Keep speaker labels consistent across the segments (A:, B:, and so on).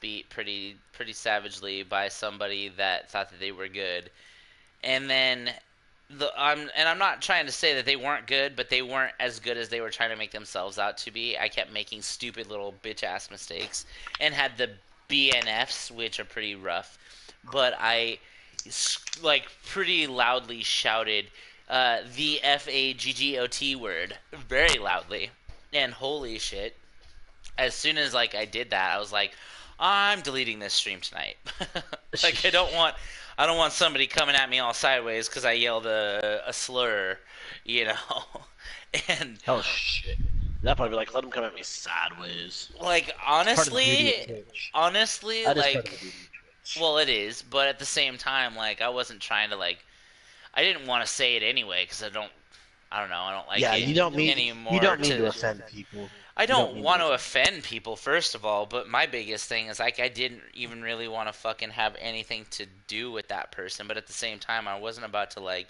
A: beat pretty savagely by somebody that thought that they were good. And then I'm not trying to say that they weren't good, but they weren't as good as they were trying to make themselves out to be. I kept making stupid little bitch ass mistakes and had the BNFs, which are pretty rough. But I like pretty loudly shouted the FAGGOT word very loudly, and holy shit! As soon as like I did that, I was like, I'm deleting this stream tonight. Like I don't want somebody coming at me all sideways because I yelled a slur, you know. And
B: Oh shit. That probably be like, let him come at me sideways.
A: like
B: It's part of the beauty of
A: honestly,
B: Twitch.
A: honestly,
B: That is part of the
A: like
B: beauty of Twitch.
A: well, it is, but at the same time, like I wasn't trying to like I didn't want to say it anyway because I don't know, I don't like
B: Yeah,
A: it
B: you
A: anymore
B: don't mean to
A: to
B: offend people.
A: I
B: You don't
A: don't
B: mean to
A: want to
B: offend
A: offend people, first of all, but my biggest thing is like I didn't even really want to fucking have anything to do with that person. But at the same time, I wasn't about to like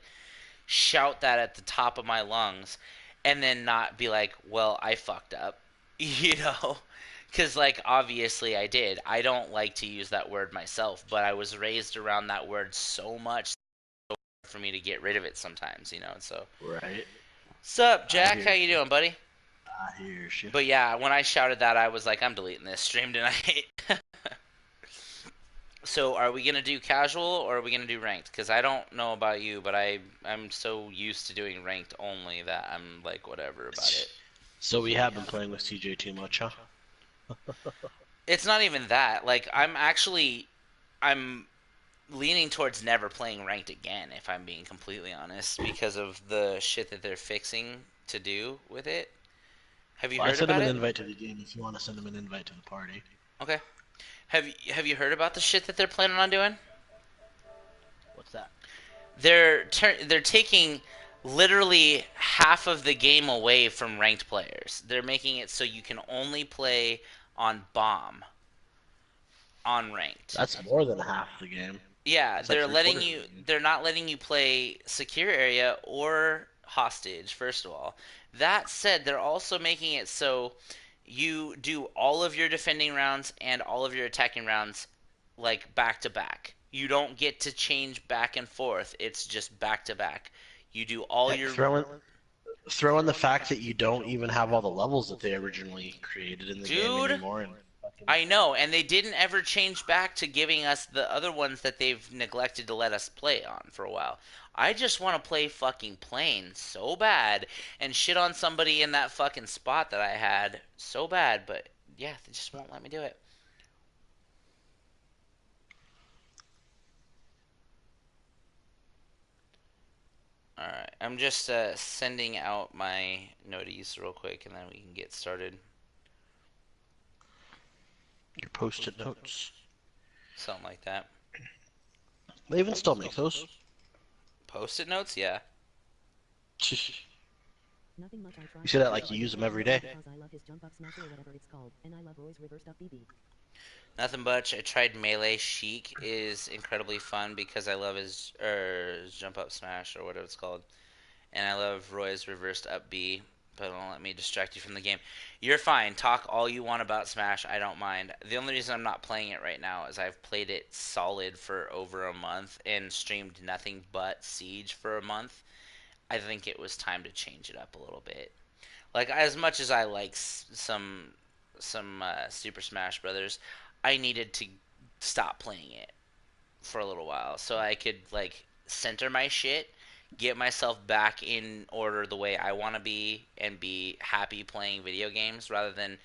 A: shout that at the top of my lungs and then not be like, well, I fucked up, you know? Because, like, obviously I did. I don't like to use that word myself, but I was raised around that word so much for me to get rid of it sometimes, you know? So,
B: right.
A: sup,
B: I
A: Jack? How
B: hear
A: you doing, buddy?
B: I hear you.
A: But yeah, when I shouted that, I was like, I'm deleting this stream tonight. So, are we gonna do casual or are we gonna do ranked? Because I don't know about you, but I'm so used to doing ranked only that I'm like whatever about it.
B: So we have been playing with CJ too much, huh?
A: It's not even that. Like I'm leaning towards never playing ranked again, if I'm being completely honest, because of the shit that they're fixing to do with it. Have you
B: Well, I
A: heard
B: sent him
A: about
B: an
A: it?
B: invite to the game if you want to send him an invite to the party.
A: Okay. Have you heard about the shit that they're planning on doing?
B: What's that?
A: They're taking literally half of the game away from ranked players. They're making it so you can only play on bomb on ranked.
B: That's more than half the game.
A: Yeah,
B: That's like
A: they're
B: three
A: letting
B: quarters of
A: you
B: the game.
A: they're not letting you play secure area or hostage first of all. That said, they're also making it so you do all of your defending rounds and all of your attacking rounds like back to back. You don't get to change back and forth. It's just back to back. You do all
B: Heck,
A: your
B: throw in the fact that you don't even have all the levels that they originally created in the game
A: dude.
B: anymore, and fucking
A: I know, and they didn't ever change back to giving us the other ones that they've neglected to let us play on for a while. I just want to play fucking plane so bad and shit on somebody in that fucking spot that I had so bad, but yeah, they just won't let me do it. Alright, I'm just sending out my noties real quick and then we can get started.
B: your post-it notes.
A: Something like that.
B: They even still make those.
A: Post it notes? Yeah.
B: You say that like you use them every day.
A: Nothing much. I tried Melee. Sheik is incredibly fun because I love his jump up smash or whatever it's called, and I love Roy's reversed up B. But don't let me distract you from the game. You're fine. Talk all you want about Smash. I don't mind. The only reason I'm not playing it right now is I've played it solid for over a month and streamed nothing but Siege for a month. I think it was time to change it up a little bit. Like as much as I like some Super Smash Brothers, I needed to stop playing it for a little while so I could like center my shit, get myself back in order the way I want to be, and be happy playing video games rather than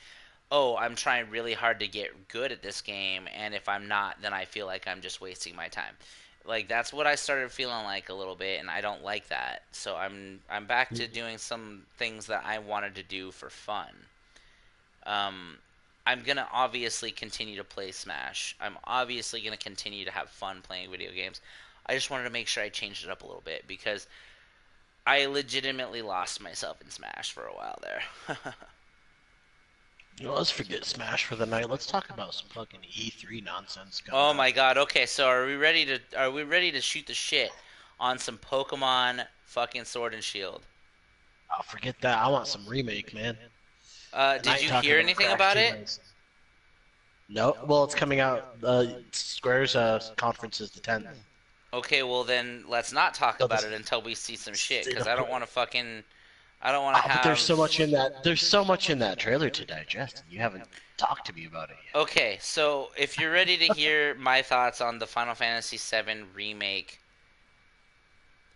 A: oh I'm trying really hard to get good at this game and if I'm not then I feel like I'm just wasting my time. Like that's what I started feeling like a little bit, and I don't like that. So I'm back to doing some things that I wanted to do for fun. Um, I'm gonna obviously continue to play Smash. I'm obviously gonna continue to have fun playing video games. I just wanted to make sure I changed it up a little bit because I legitimately lost myself in Smash for a while there.
B: You know, let's forget Smash for the night. Let's talk about some fucking E3 nonsense coming
A: Oh
B: up.
A: my god. Okay, so are we ready to shoot the shit on some Pokemon fucking Sword and Shield?
B: I'll forget that. I want some remake, man. And I
A: Did
B: ain't
A: you
B: talking
A: hear
B: about
A: anything
B: Crash
A: about
B: 2
A: it?
B: Racing. No, well, it's coming out. Square's conference is the 10th.
A: Okay, well then let's not talk
B: So
A: about
B: this
A: it until we see some shit,
B: state
A: because
B: of
A: I don't
B: play.
A: want to fucking, I don't want to
B: But there's
A: have.
B: so much in that. There's so much in that trailer to digest, and you haven't talked to me about it yet.
A: Okay, so if you're ready to hear my thoughts on the Final Fantasy VII remake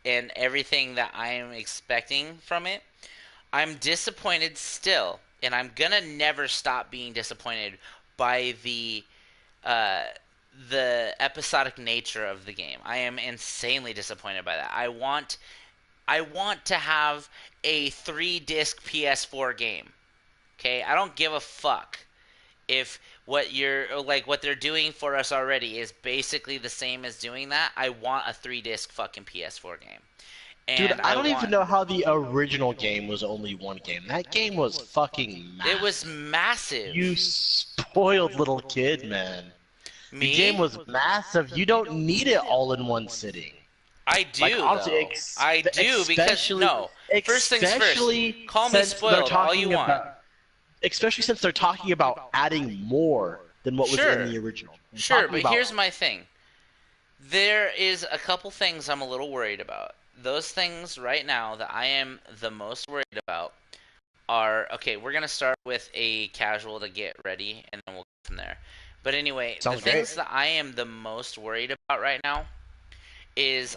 A: and everything that I am expecting from it, I'm disappointed still, and I'm gonna never stop being disappointed by uh, the episodic nature of the game. I am insanely disappointed by that. I want to have a 3 disc PS4 game. Okay, I don't give a fuck if what they're doing for us already is basically the same as doing that. I want a 3 disc fucking PS4 game,
B: Dude,
A: and
B: I
A: I
B: don't even
A: want
B: know how the original game was only one game. That game was fucking
A: it was
B: massive. You
A: massive.
B: spoiled little kid, man. The game
A: Me,
B: was massive. You don't need it all in one sitting.
A: I
B: Like
A: do
B: honestly,
A: though. I do because
B: especially,
A: no. First things first.
B: especially
A: Call me
B: since they're
A: spoiled all you
B: talking
A: want.
B: about, especially since they're talking about adding more than what was in
A: Sure,
B: the original. They're
A: sure,
B: talking
A: but here's
B: about
A: my thing. There is a couple things I'm a little worried about. Those things right now that I am the most worried about are okay. We're gonna start with a casual to get ready, and then we'll go from there. But anyway, the
B: sounds great.
A: things that I am the most worried about right now is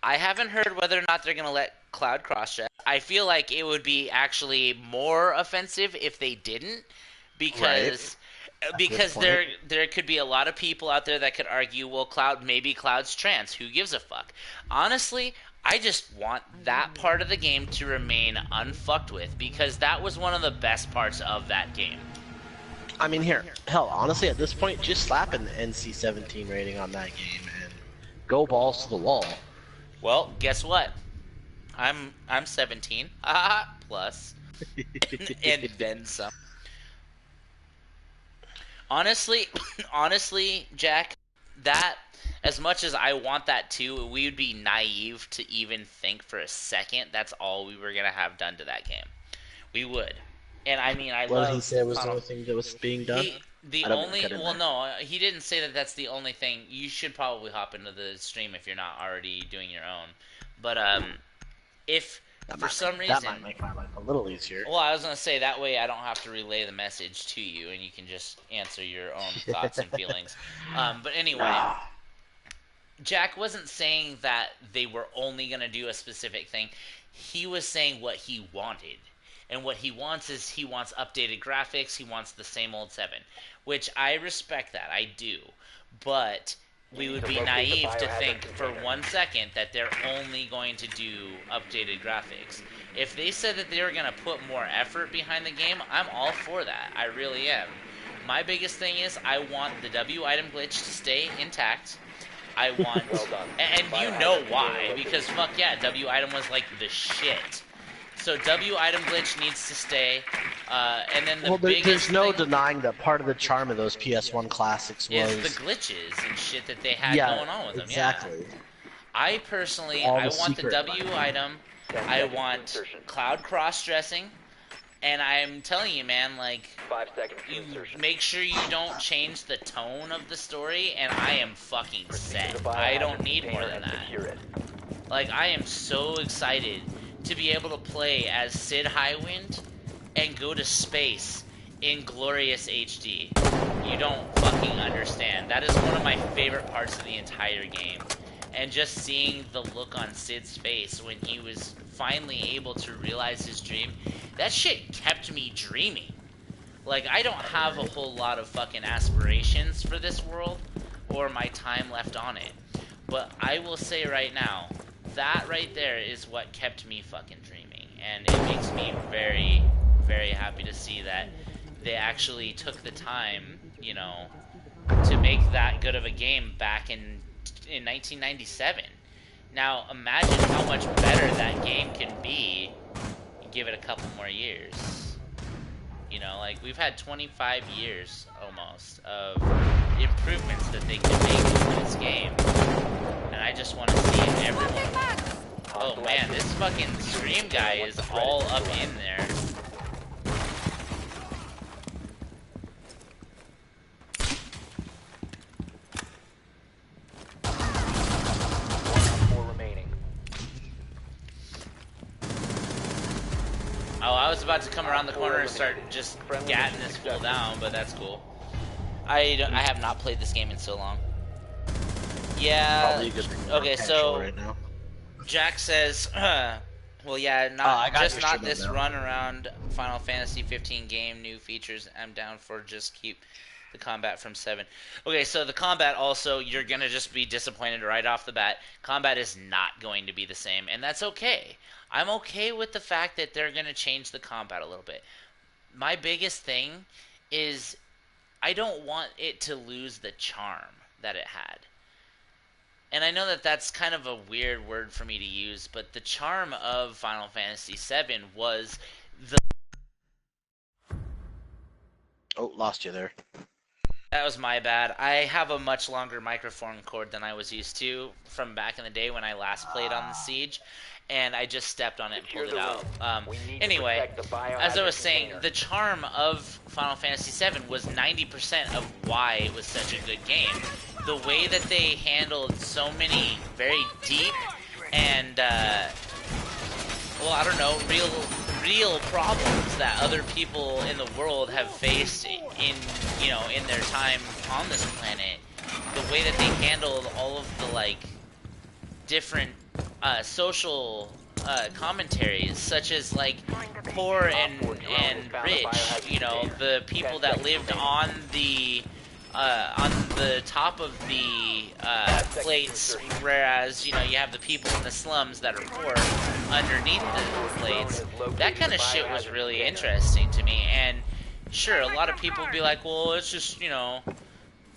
A: I haven't heard whether or not they're gonna let Cloud cross-check. I feel like it would be actually more offensive if they didn't,
B: Right.
A: because
B: That's a good point.
A: there could be a lot of people out there that could argue, well, Cloud's trans. Who gives a fuck? Honestly, I just want that part of the game to remain unfucked with because that was one of the best parts of that game.
B: I mean, here, hell, honestly, at this point, just slap an NC-17 rating on that game and go balls to the wall.
A: Well, guess what? I'm 17 plus and then some. Honestly, honestly, Jack, that as much as I want that too, we would be naive to even think for a second that's all we were gonna have done to that game. We would, and I mean, I
B: What did he
A: love
B: say was the
A: Final.
B: only thing that was being done?
A: He the
B: I don't want to
A: only
B: cut in
A: well
B: there.
A: no he didn't say that that's the only thing. You should probably hop into the stream if you're not already doing your own. But if for some
B: That
A: reason
B: might make my life a little easier.
A: well, I was gonna say that way I don't have to relay the message to you, and you can just answer your own thoughts and feelings. But anyway,
B: Ah,
A: Jack wasn't saying that they were only gonna do a specific thing. He was saying what he wanted, and what he wants is he wants updated graphics. He wants the same old seven, which I respect that I do, but we would be naive to think for 1 second that they're only going to do updated graphics. If they said that they were going to put more effort behind the game, I'm all for that. I really am. My biggest thing is I want the W item glitch to stay intact. I
C: Well
A: want,
C: done.
A: and you know why, because fuck yeah, W item was like the shit. So W item glitch needs to stay, and then the
B: well,
A: biggest
B: there's no
A: thing
B: denying that part of the charm of those PS1 classics
A: is the
B: was,
A: glitches and shit that they had
B: yeah,
A: going on with them. Yeah.
B: exactly.
A: I personally,
B: All
A: I
B: the
A: want the
B: secret
A: W
B: money.
A: item.
C: 10
A: I
C: seconds to
A: want
C: insertion.
A: cloud cross dressing, and I'm telling you, man, like
C: 5 seconds to
A: you
C: insertion.
A: make sure you don't change the tone of the story, and I am fucking
C: Proceed to
A: set.
C: the
A: I
C: biohazard
A: don't need more
C: container
A: than
C: and
A: that.
C: secure it.
A: Like I am so excited to be able to play as Sid Highwind and go to space in glorious HD. You don't fucking understand. That is one of my favorite parts of the entire game. And just seeing the look on Sid's face when he was finally able to realize his dream, that shit kept me dreaming. Like, I don't have a whole lot of fucking aspirations for this world or my time left on it. But I will say right now, that right there is what kept me fucking dreaming. And it makes me very, very happy to see that they actually took the time, you know, to make that good of a game back in 1997. Now, imagine how much better that game can be. Give it a couple more years. You know, like we've had 25 years almost of improvements that they can make to this game, and I just want to see everyone. Oh man, this fucking stream guy is all up in there. about to come around the corner and start just gatting this fool down, but that's cool. I have not played this game in so long. Yeah.
B: Probably a good thing.
A: Okay, so
B: right now.
A: Jack says, well, yeah, not
B: your
A: not
B: shit
A: this
B: now.
A: run around Final Fantasy 15 game, new features. I'm down for just keep the combat from 7. Okay, so the combat also, you're going to just be disappointed right off the bat. Combat is not going to be the same, and that's okay. I'm okay with the fact that they're going to change the combat a little bit. My biggest thing is I don't want it to lose the charm that it had. And I know that that's kind of a weird word for me to use, but the charm of Final Fantasy VII was the...
B: Oh, lost you there.
A: That was my bad. I have a much longer microphone cord than I was used to from back in the day when I last played on the Siege, and I just stepped on it and pulled it out. Anyway, as I was saying, the charm of Final Fantasy VII was 90% of why it was such a good game. The way that they handled so many very deep and, well, I don't know, real problems that other people in the world have faced in their time on this planet. The way that they handled all of the, like, different social commentaries, such as, like, poor and rich, you know, the people that lived on the top of the plates, whereas, you know, you have the people in the slums that are poor underneath the plates. That kind of shit was really interesting to me, and sure, a lot of people would be like, well, it's just, you know,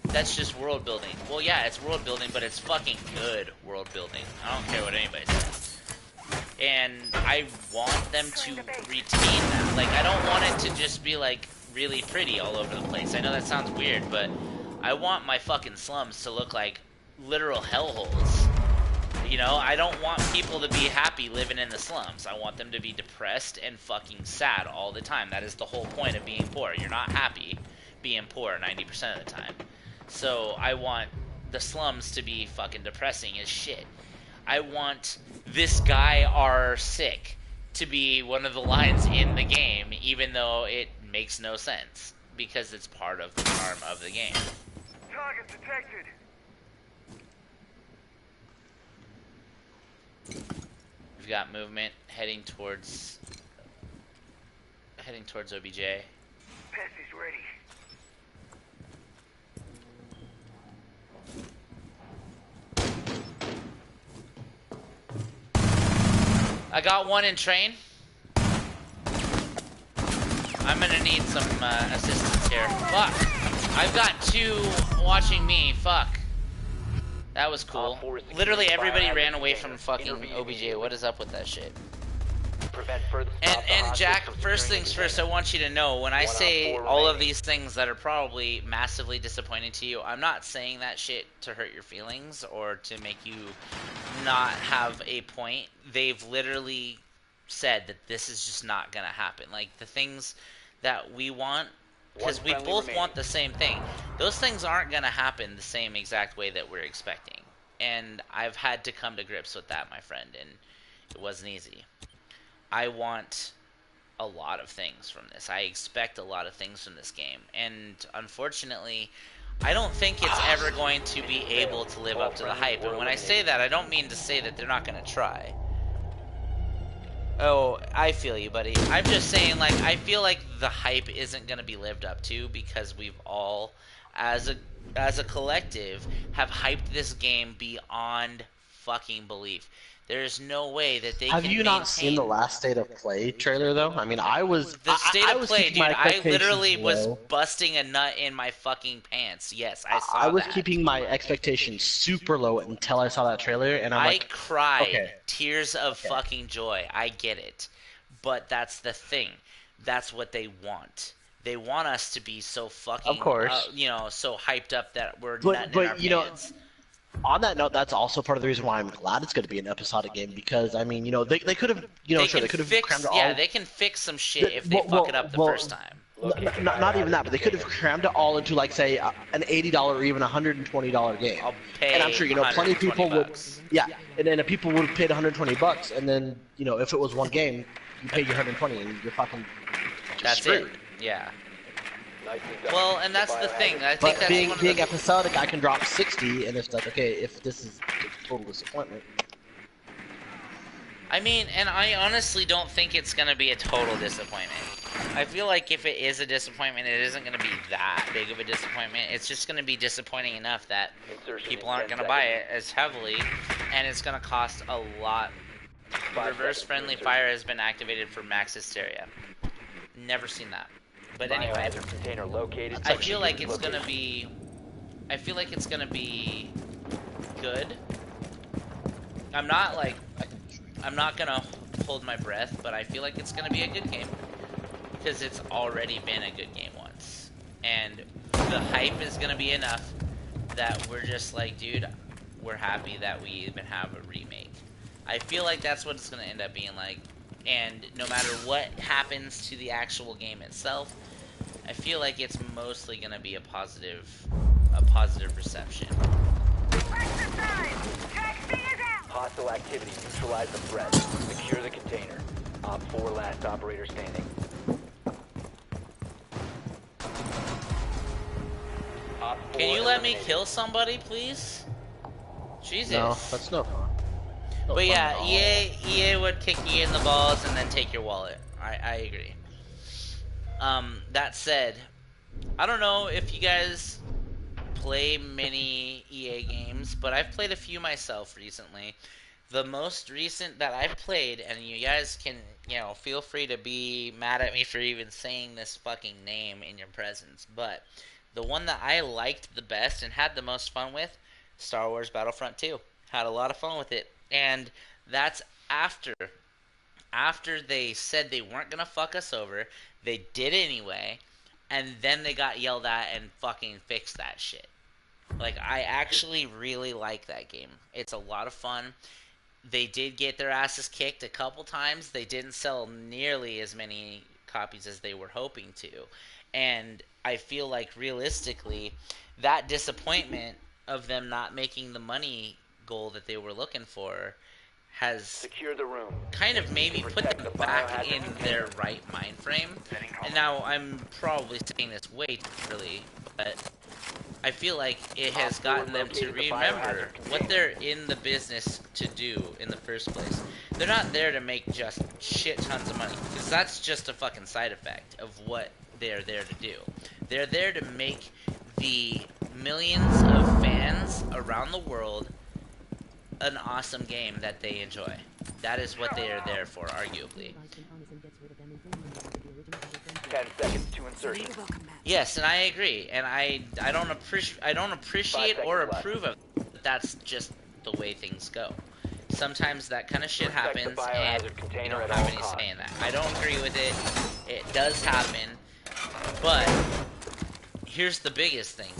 A: that's just world building. Well, yeah, it's world building, but it's fucking good world building. I don't care what anybody says. And I want them to retain that. Like, I don't want it to just be, like, really pretty all over the place. I know that sounds weird, but I want my fucking slums to look like literal hellholes. You know, I don't want people to be happy living in the slums. I want them to be depressed and fucking sad all the time. That is the whole point of being poor. You're not happy being poor 90% of the time. So I want the slums to be fucking depressing as shit. I want "this guy are sick" to be one of the lines in the game, even though it makes no sense, because it's part of the charm of the game.
C: Target detected.
A: We've got movement heading towards OBJ.
C: Pest is ready.
A: I got one in train. I'm gonna need some assistance here. Fuck. I've got two watching me. Fuck. That was cool. Literally everybody ran away from fucking OBJ. What is up with that shit? And Jack, first things first, I want you to know, when I say all of these things that are probably massively disappointing to you, I'm not saying that shit to hurt your feelings or to make you not have a point. They've literally said that this is just not gonna happen. Like, the things that we want, because we both want the same thing, those things aren't gonna happen the same exact way that we're expecting. And I've had to come to grips with that, my friend, and it wasn't easy. I want a lot of things from this. I expect a lot of things from this game. And unfortunately, I don't think it's ever going to be able to live up to the hype. And when I say that, I don't mean to say that they're not going to try. Oh, I feel you, buddy. I'm just saying, like, I feel like the hype isn't going to be lived up to because we've all, as a collective, have hyped this game beyond fucking belief. There's no way that they
B: Have
A: can
B: you not seen the last State of Play trailer, though? I mean,
A: the State of Play, dude, I literally was
B: low.
A: busting a nut in my fucking pants. Yes, I saw
B: I was
A: that.
B: keeping my expectations super low until I saw that trailer, and I'm like,
A: cried
B: okay.
A: tears of fucking joy. I get it. But that's the thing. That's what they want. They want us to be so fucking,
B: Of course.
A: So hyped up that we're nutting in our pants.
B: On that note, that's also part of the reason why I'm glad it's going to be an episodic game, because, I mean, they could have, they could have crammed all...
A: Yeah, they can fix some shit if they fuck it up the first time.
B: Not even that, but they could have crammed it all into, like, say, an $80 or even $120 game.
A: I'll pay
B: and I'm sure, plenty of people would... Yeah, and then people would have paid $120, and then, if it was one game, you paid your $120 and you're fucking just
A: That's
B: screwed.
A: it. Yeah.
D: Nicely done.
A: Well, and that's the thing. I think
B: But
A: that's one of
B: being
A: the...
B: episodic, I can drop 60, and it's like, okay, if this is a total disappointment.
A: I mean, and I honestly don't think it's going to be a total disappointment. I feel like if it is a disappointment, it isn't going to be that big of a disappointment. It's just going to be disappointing enough that people aren't going to buy it as heavily, and it's going to cost a lot. Reverse friendly fire has been activated for max hysteria. Never seen that. But anyway,
D: Biohazard container located.
A: I feel like it's going to be... I feel like it's going to be good. I'm not gonna hold my breath, but I feel like it's gonna be a good game. Because it's already been a good game once. And the hype is gonna be enough that we're just like, dude, we're happy that we even have a remake. I feel like that's what it's gonna end up being like. And no matter what happens to the actual game itself, I feel like it's mostly gonna be a positive reception.
D: Hostile activity. Neutralize the threat. Secure the container. Op 4 last operator standing. Op 4
A: Can you let me
D: eliminated.
A: kill somebody, please? Jesus.
B: No, that's no fun. No
A: But
B: fun
A: yeah,
B: at all.
A: EA would kick you in the balls and then take your wallet. I agree. That said, I don't know if you guys play many EA games, but I've played a few myself recently. The most recent that I've played, and you guys can, feel free to be mad at me for even saying this fucking name in your presence, but the one that I liked the best and had the most fun with, Star Wars Battlefront 2. Had a lot of fun with it. And that's after they said they weren't gonna fuck us over, they did anyway, and then they got yelled at and fucking fixed that shit. Like, I actually really like that game. It's a lot of fun. They did get their asses kicked a couple times. They didn't sell nearly as many copies as they were hoping to. And I feel like realistically, that disappointment of them not making the money goal that they were looking for has
D: Secure the room.
A: kind of maybe put
D: Protect
A: them
D: the
A: back
D: biohazard
A: in
D: container.
A: their right mind frame. And now I'm probably saying this way too early, but I feel like it has gotten them to remember what they're in the business to do in the first place. They're not there to make just shit tons of money, because that's just a fucking side effect of what they're there to do. They're there to make the millions of fans around the world an awesome game that they enjoy. That is what they are there for, arguably.
D: 10 seconds to insertion.
A: Yes, and I agree, and I don't appreciate or approve of it, but that's just the way things go. Sometimes that kind of shit
D: Protect the
A: happens,
D: biohazard
A: and
D: container
A: you don't
D: at
A: have
D: all
A: any
D: costs.
A: say in that. I don't agree with it. It does happen, but here's the biggest thing.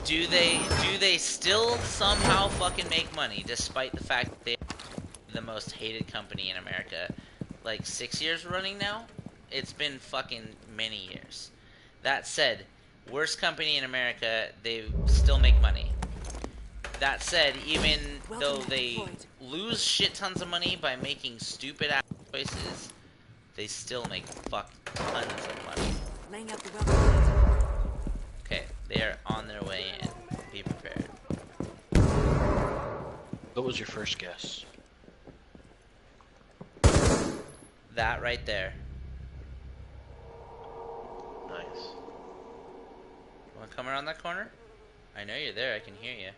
A: Do they still somehow fucking make money despite the fact that they're the most hated company in America? Like 6 years running now? It's been fucking many years. That said, worst company in America, they still make money. That said, even though they lose shit tons of money by making stupid ass choices, they still make fuck tons of money.
E: Laying out the welcome.
A: Okay, they are on their way in. Be prepared.
B: What was your first guess?
A: That right there.
B: Nice.
A: Wanna come around that corner? I know you're there, I can hear you.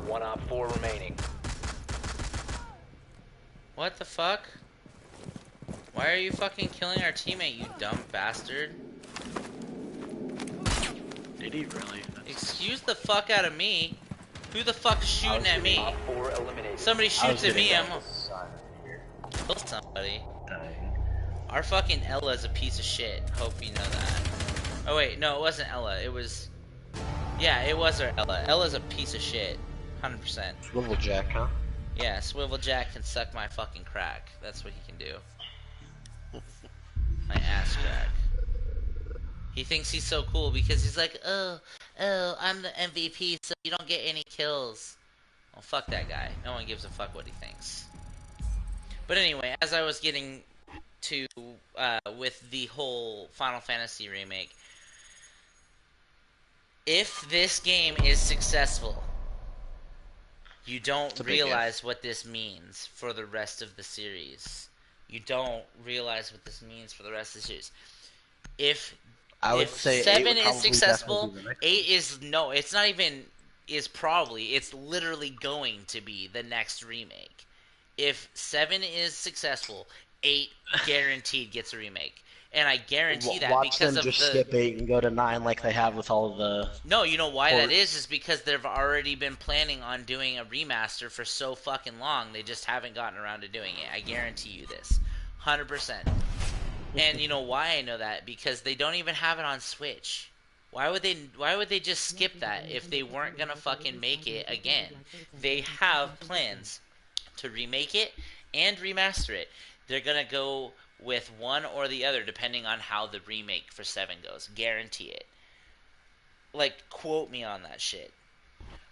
D: One op 4 remaining.
A: What the fuck? Why are you fucking killing our teammate, you dumb bastard?
B: Did he really?
A: Excuse the fuck out of me. Who the fuck's shooting at me?
D: Op 4 eliminated.
A: Somebody shoots at me, I'm gonna
B: Side here.
A: kill somebody.
B: Dying.
A: Our fucking Ella's a piece of shit. Hope you know that. Oh wait, no, it wasn't Ella. It was... Yeah, it was our Ella. Ella's a piece of shit. 100%.
B: Swivel jack, huh?
A: Yeah, Swivel Jack can suck my fucking crack. That's what he can do. My ass crack. He thinks he's so cool because he's like, oh, I'm the MVP, so you don't get any kills. Well, fuck that guy. No one gives a fuck what he thinks. But anyway, as I was getting to with the whole Final Fantasy remake, if this game is successful, you don't
B: It's a big if.
A: realize what this means for the rest of the series. You don't realize what this means for the rest of the series. If
B: I would
A: if
B: say 8
A: seven
B: would
A: is
B: probably definitely
A: successful,
B: be the next one.
A: eight is no. It's not even. Is probably. It's literally going to be the next remake. If 7 is successful, 8 guaranteed gets a remake, and I guarantee that
B: Watch
A: because
B: them
A: of
B: just
A: the.
B: skip 8 and go to 9 like they have with all of the
A: No, you know why that
B: port.
A: is because they've already been planning on doing a remaster for so fucking long. They just haven't gotten around to doing it. I guarantee you this. 100%. And you know why I know that? Because they don't even have it on Switch. Why would they just skip that if they weren't gonna fucking make it again? They have plans to remake it and remaster it. They're gonna go with one or the other depending on how the remake for 7 goes. Guarantee it. Like, quote me on that shit.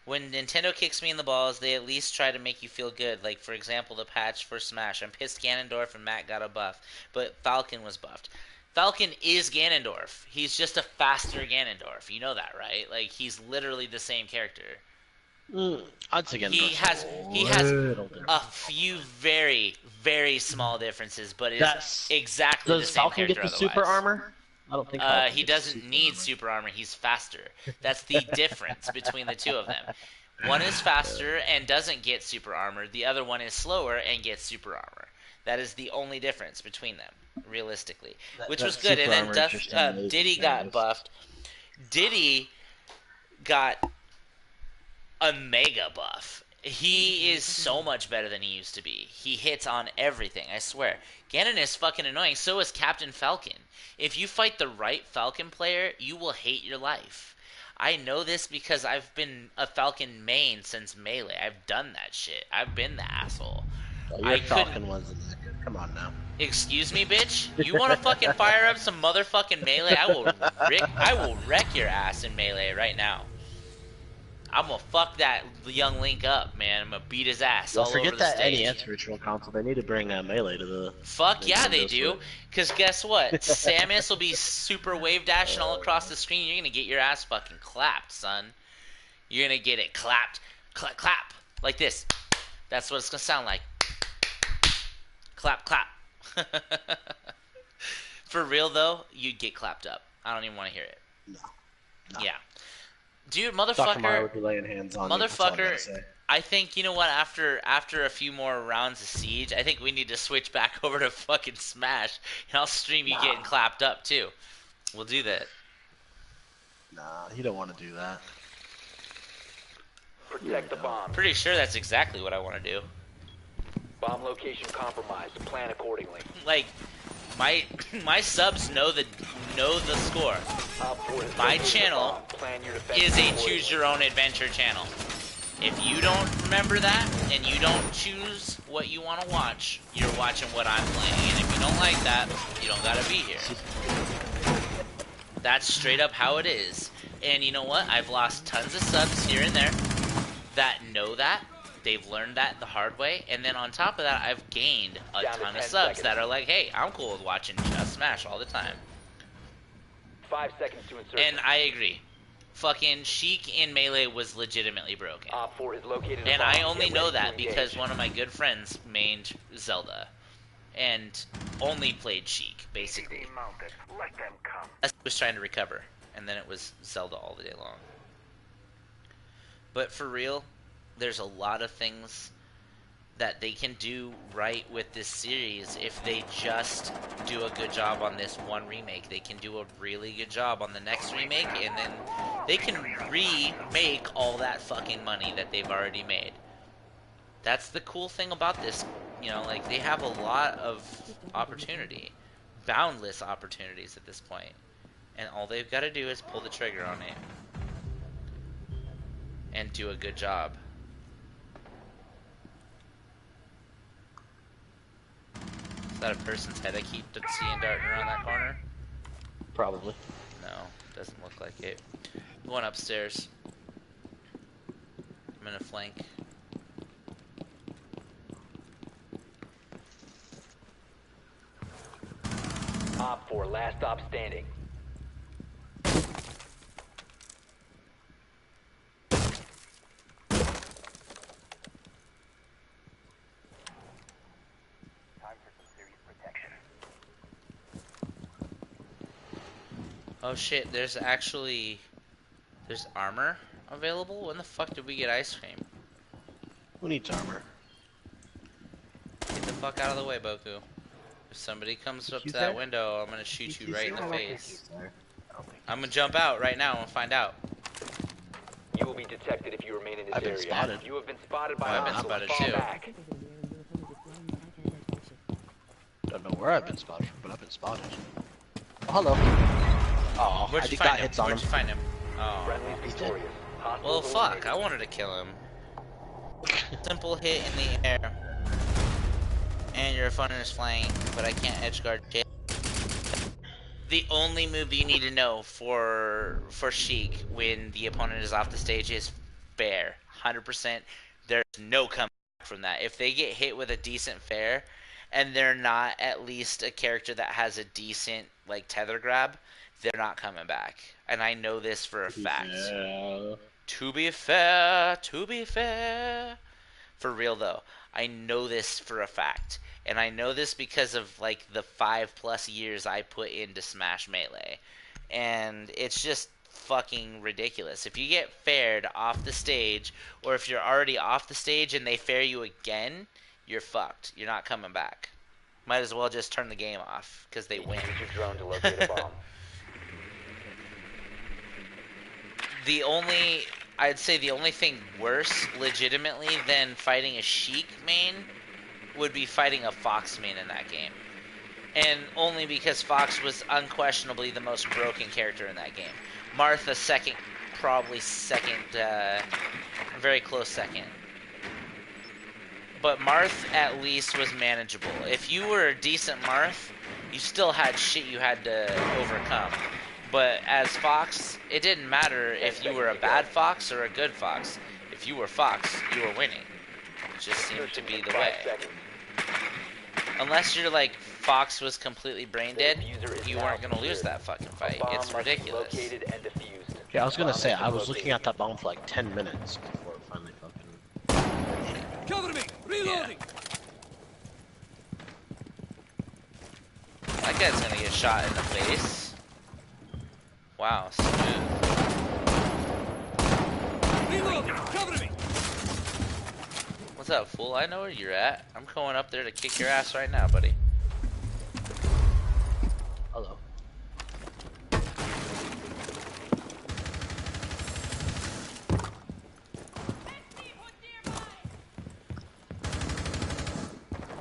A: When Nintendo kicks me in the balls, they at least try to make you feel good. Like, for example, the patch for Smash. I'm pissed Ganondorf and Matt got a buff, but Falcon was buffed. Falcon is Ganondorf. He's just a faster Ganondorf. You know that, right? Like, he's literally the same character.
B: Mm, I'd say
A: He
B: Ganondorf's
A: has
B: a
A: he has
B: little different.
A: a few very very small differences, but is
B: That's
A: exactly the
B: Does
A: same
B: Falcon
A: character
B: get the super
A: otherwise.
B: armor? I don't think Falcon
A: He
B: gets the
A: doesn't
B: super
A: need
B: armor.
A: super armor. He's faster. That's the difference between the two of them. One is faster and doesn't get super armor. The other one is slower and gets super armor. That is the only difference between them, realistically. Which was
B: That
A: good. And
B: super
A: then
B: armor just amazes
A: Diddy
B: me.
A: got buffed. Diddy got a mega buff. He is so much better than he used to be. He hits on everything, I swear. Ganon is fucking annoying. So is Captain Falcon. If you fight the right Falcon player, you will hate your life. I know this because I've been a Falcon main since Melee. I've done that shit. I've been the asshole.
B: Well, your
A: I couldn't.
B: Falcon wasn't that good. Come on now.
A: Excuse me, bitch. You want to fucking fire up some motherfucking Melee? I will wreck your ass in Melee right now. I'm gonna fuck that young Link up, man. I'm gonna beat his ass
B: Well,
A: all over
B: forget
A: the
B: that
A: stage.
B: NES Virtual Console. They need to bring Melee to the
A: Fuck yeah, they
B: Nintendo
A: do.
B: Switch.
A: Cause guess what? Samus will be super wave dashing all across the screen. You're gonna get your ass fucking clapped, son. You're gonna get it clapped, clap, clap, like this. That's what it's gonna sound like. Clap, clap. For real though, you'd get clapped up. I don't even want to hear it.
B: No.
A: Yeah, dude,
B: Sakumaru
A: motherfucker.
B: would be laying hands on you. That's all I
A: Motherfucker,
B: gotta say.
A: I think you know what. After a few more rounds of Siege, I think we need to switch back over to fucking Smash, and I'll stream you getting clapped up too. We'll do that.
B: Nah, you don't want to do that.
D: Protect the bomb.
A: Pretty sure that's exactly what I want to do.
D: Bomb location compromised. Plan accordingly.
A: Like my my subs know the score.
D: Op 4 has
A: My
D: located the
A: channel
D: bomb. Plan your defense
A: Is a
D: accordingly.
A: choose your own adventure channel. If you don't remember that and you don't choose what you want to watch, you're watching what I'm playing. And if you don't like that, you don't gotta be here. That's straight up how it is. And you know what? I've lost tons of subs here and there that know that. They've learned that the hard way. And then on top of that, I've gained a
D: Down to
A: ton of
D: 10
A: subs
D: seconds.
A: that are like, hey, I'm cool with watching just Smash all the time.
D: 5 seconds to insert.
A: And I agree. Fucking Sheik in Melee was legitimately broken.
D: Op 4 has located a
A: And
D: bomb.
A: I only
D: Get
A: know
D: ready to
A: that because
D: engage.
A: one of my good friends mained Zelda. And only played Sheik, basically.
C: TV mounted. Let them come.
A: I was trying to recover. And then it was Zelda all the day long. But for real, there's a lot of things that they can do right with this series if they just do a good job on this one remake. They can do a really good job on the next remake, and then they can remake all that fucking money that they've already made. That's the cool thing about this. You know, like, they have a lot of opportunity. Boundless opportunities at this point. And all they've got to do is pull the trigger on it. And do a good job. Is that a person's head I keep seeing darting around that corner?
B: Probably.
A: No, doesn't look like it. Going upstairs. I'm gonna flank.
D: Op 4, last stop standing.
C: Time for some serious protection.
A: Oh shit, there's armor available? When the fuck did we get ice cream?
B: Who needs armor?
A: Get the fuck out of the way, Boku. If somebody comes up to
B: He's
A: that
B: there?
A: window, I'm gonna shoot you right in the
B: I don't think
A: face.
B: he's there. I don't think
A: I'm gonna
B: he's
A: jump out right now and find out.
D: You will be detected if you remain in this
B: I've been
D: area.
B: spotted.
D: You have been spotted
A: Oh,
D: by
A: I've been
D: hostiles.
A: spotted
D: Fall
A: too.
D: back.
B: Don't know where I've been spotted from, but I've been spotted. Oh, hello. Oh,
A: Where'd
B: I
A: you
B: just
A: find
B: got
A: him?
B: hits on
A: Where'd
B: him.
A: you find him? Oh.
D: Friendly's
B: He's dead.
D: victorious.
A: Well,
D: Hostiles
A: fuck.
D: eliminated.
A: I wanted to kill him. Simple hit in the air. And your opponent is flying, but I can't edge guard shit. The only move you need to know for Sheik when the opponent is off the stage is fair. 100%. There's no comeback from that. If they get hit with a decent fair, and they're not at least a character that has a decent like tether grab, they're not coming back. And I know this for a fact.
B: Yeah.
A: To be fair, to be fair. For real though, I know this for a fact. And I know this because of like the 5+ years I put into Smash Melee. And it's just fucking ridiculous. If you get faired off the stage, or if you're already off the stage and they fair you again, you're fucked. You're not coming back. Might as well just turn the game off, because they win.
D: Use your drone to locate a bomb.
A: I'd say the only thing worse, legitimately, than fighting a Sheik main would be fighting a Fox main in that game. And only because Fox was unquestionably the most broken character in that game. Martha second, probably second, very close second. But Marth at least was manageable. If you were a decent Marth, you still had shit you had to overcome. But as Fox, it didn't matter if you were a bad Fox or a good Fox. If you were Fox, you were winning. It just seemed to be the way.
D: 5 seconds.
A: Unless you're like Fox was completely brain dead,
D: Diffuser is
A: you
D: now
A: weren't gonna lose
D: secured.
A: that fucking
D: A
A: fight.
D: bomb
A: It's
D: must be
A: ridiculous.
D: located and defused.
B: Yeah, I was gonna
D: Bomb
B: say,
D: has
B: I
D: been
B: was looking
D: located.
B: at that bomb for like 10 minutes before it finally fucking...
F: Cover me! Reloading!
A: That guy's gonna get shot in the face. Wow, smooth.
F: Reloading! Cover me!
A: What's up, fool? I know where you're at. I'm going up there to kick your ass right now, buddy.
B: Hello.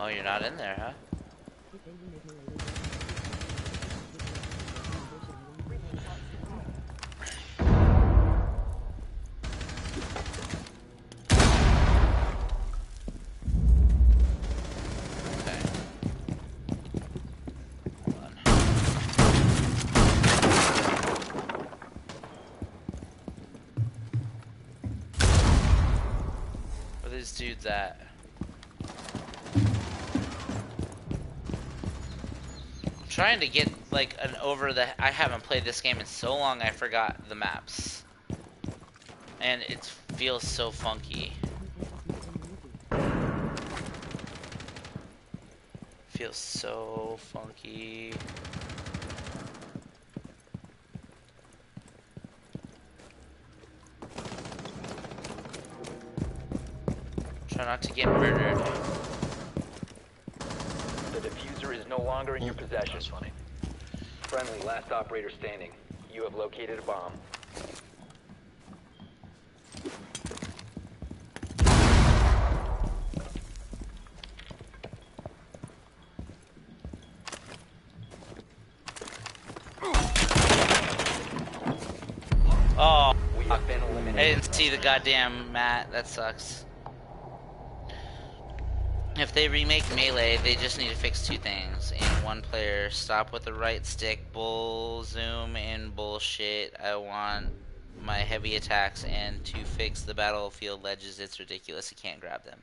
A: Oh, you're not in there, huh? Okay. Hold on. Where these dudes at? I'm trying to get like an I haven't played this game in so long I forgot the maps. And it feels so funky. Feels so funky. Try not to get murdered.
D: The diffuser is no longer in your possession.
B: That's funny.
D: Friendly, last operator standing. You have located a bomb.
A: Oh,
D: We have been
A: I
D: eliminated.
A: didn't see the goddamn mat. That sucks. If they remake Melee, they just need to fix two things. In one player, stop with the right stick, bull zoom and bullshit. I want my heavy attacks, and to fix the battlefield ledges, it's ridiculous. You can't grab them.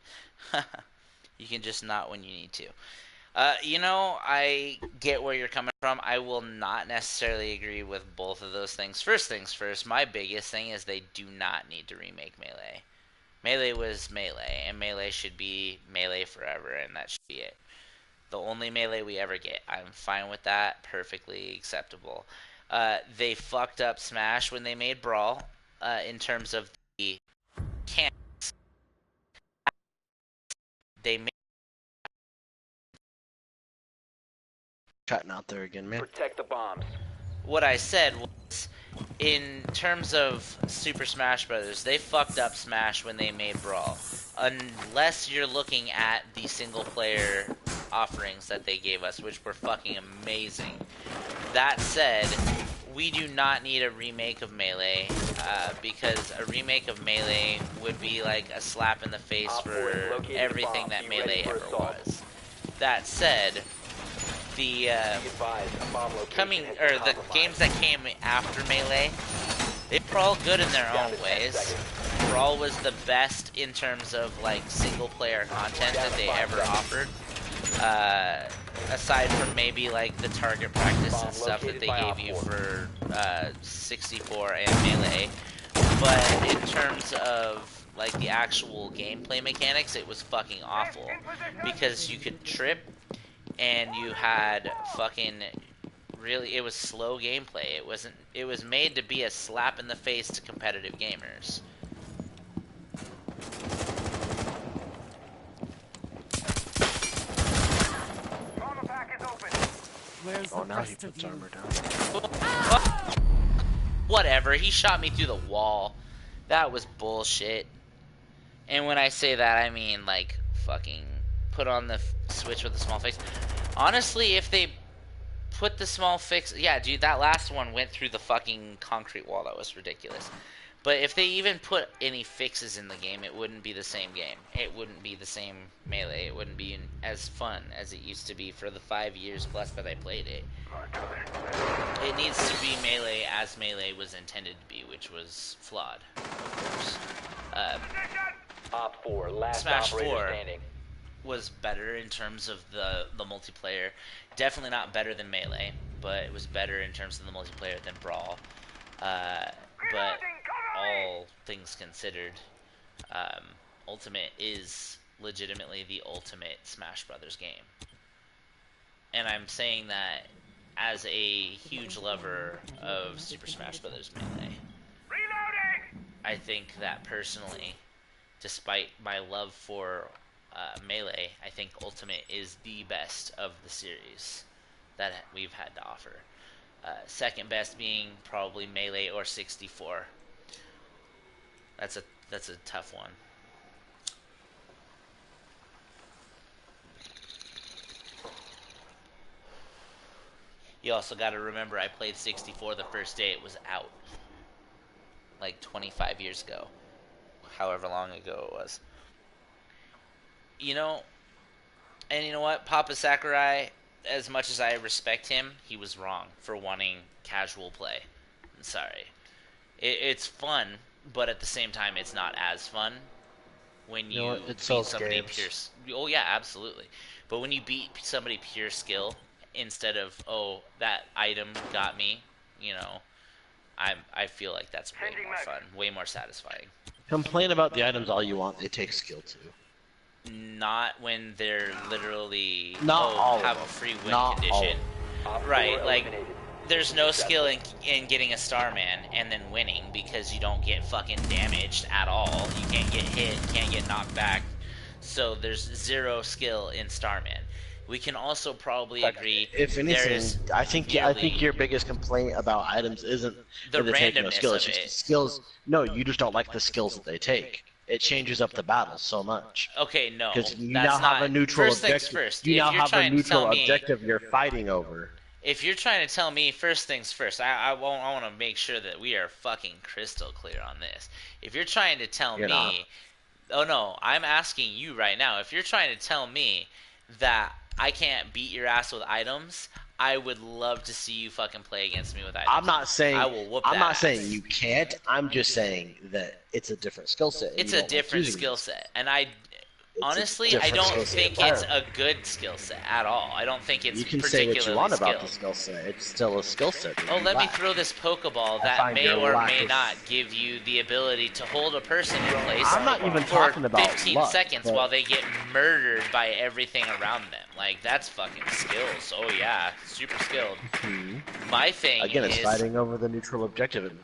A: You can just not when you need to. I get where you're coming from. I will not necessarily agree with both of those things. First things first, my biggest thing is they do not need to remake Melee. Melee was Melee, and Melee should be Melee forever, and that should be it. The only Melee we ever get. I'm fine with that. Perfectly acceptable. They fucked up Smash when they made Brawl, in terms of the can. They made
B: Chatting out there again, man.
D: Protect the bombs.
A: what I said was, in terms of Super Smash Brothers, they fucked up Smash when they made Brawl. Unless you're looking at the single player offerings that they gave us, which were fucking amazing. That said, we do not need a remake of Melee, because a remake of Melee would be like a slap in the face for everything that Melee ever was. That said, the games that came after Melee, they were all good in their own ways. Brawl was the best in terms of like single player content that they ever offered. Aside from maybe like the target practice and stuff that they gave you for 64 and Melee. But in terms of like the actual gameplay mechanics, it was fucking awful. Because you could trip, and you had fucking really, it was slow gameplay. It was made to be a slap in the face to competitive gamers.
E: Where's
B: Oh,
E: the
B: now he
E: rest of
B: puts
E: you?
B: armor down.
A: Whatever, he shot me through the wall. That was bullshit. And when I say that, I mean like fucking put on the switch with the small face. Honestly, if they put the small fix, yeah, dude, that last one went through the fucking concrete wall. That was ridiculous. But if they even put any fixes in the game, it wouldn't be the same game. It wouldn't be the same Melee. It wouldn't be as fun as it used to be for the 5 years plus that I played it. It needs to be Melee as Melee was intended to be, which was flawed, of course.
D: Op 4, last
A: Smash
D: operator
A: 4
D: standing.
A: was better in terms of the multiplayer. Definitely not better than Melee, but it was better in terms of the multiplayer than Brawl. But all things considered, Ultimate is legitimately the ultimate Smash Brothers game. And I'm saying that as a huge lover of Super Smash Brothers Melee. I think that personally, despite my love for Melee, I think Ultimate is the best of the series that we've had to offer. Second best being probably Melee or 64. That's a tough one. You also got to remember I played 64 the first day it was out. Like 25 years ago. However long ago it was. You know, and you know what? Papa Sakurai, as much as I respect him, he was wrong for wanting casual play. I'm sorry. It's fun, but at the same time, it's not as fun when
B: You know
A: you
B: what? It
A: beat
B: sells
A: somebody
B: games.
A: Oh yeah, absolutely. But when you beat somebody pure skill instead of, oh, that item got me, you know, I feel like that's way more fun, way more satisfying.
B: Complain about the items all you want. They take skill too.
A: Not when they're literally,
B: Not all of
A: have a
B: them.
A: free win
B: Not all
A: condition.
B: of
D: Op 4
A: Right, like
D: eliminated.
A: there's no skill in getting a Starman and then winning because you don't get fucking damaged at all. You can't get hit, can't get knocked back. So there's zero skill in Starman. We can also probably agree
B: If anything,
A: there's
B: I think your biggest complaint about items isn't
A: the
B: that they take no
A: randomness
B: skill.
A: of
B: It's just the
A: it.
B: skills. No, you just don't like the skills that they take. It changes up the battle so much.
A: Okay, no,
B: Because you
A: that's
B: now have
A: not.
B: a neutral
A: First things
B: objective.
A: first.
B: You
A: If
B: now
A: you're
B: have a
A: trying to tell
B: neutral
A: me,
B: objective you're fighting over.
A: if you're trying to tell me first things first, I want to make sure that we are fucking crystal clear on this. If you're trying to tell
B: You're not.
A: me, oh no, I'm asking you right now. If you're trying to tell me that I can't beat your ass with items, I would love to see you fucking play against me with items.
B: I'm not saying
A: I will whoop
B: I'm
A: that
B: not
A: ass.
B: saying you can't. I'm just saying that it's a different skill set. and
A: It's
B: you
A: a
B: don't like
A: different
B: using
A: skill
B: it.
A: set, and Honestly, I
B: different
A: don't
B: skill set
A: think it's
B: entirely.
A: a good skill set at all. I don't think it's
B: You can say what you
A: particularly
B: want about the
A: skilled.
B: skill set. It's still a skill set that
A: Oh,
B: you
A: let me
B: lack.
A: throw this Pokeball
B: I
A: that
B: find
A: may
B: your
A: or
B: lack
A: may
B: of.
A: not give you the ability to hold a person in place
B: I'm not even
A: for
B: talking about
A: 15
B: luck,
A: seconds
B: but
A: while they get murdered by everything around them. Like, that's fucking skills. Oh, yeah. Super skilled. My thing
B: again, it's
A: is,
B: fighting over the neutral objective. And,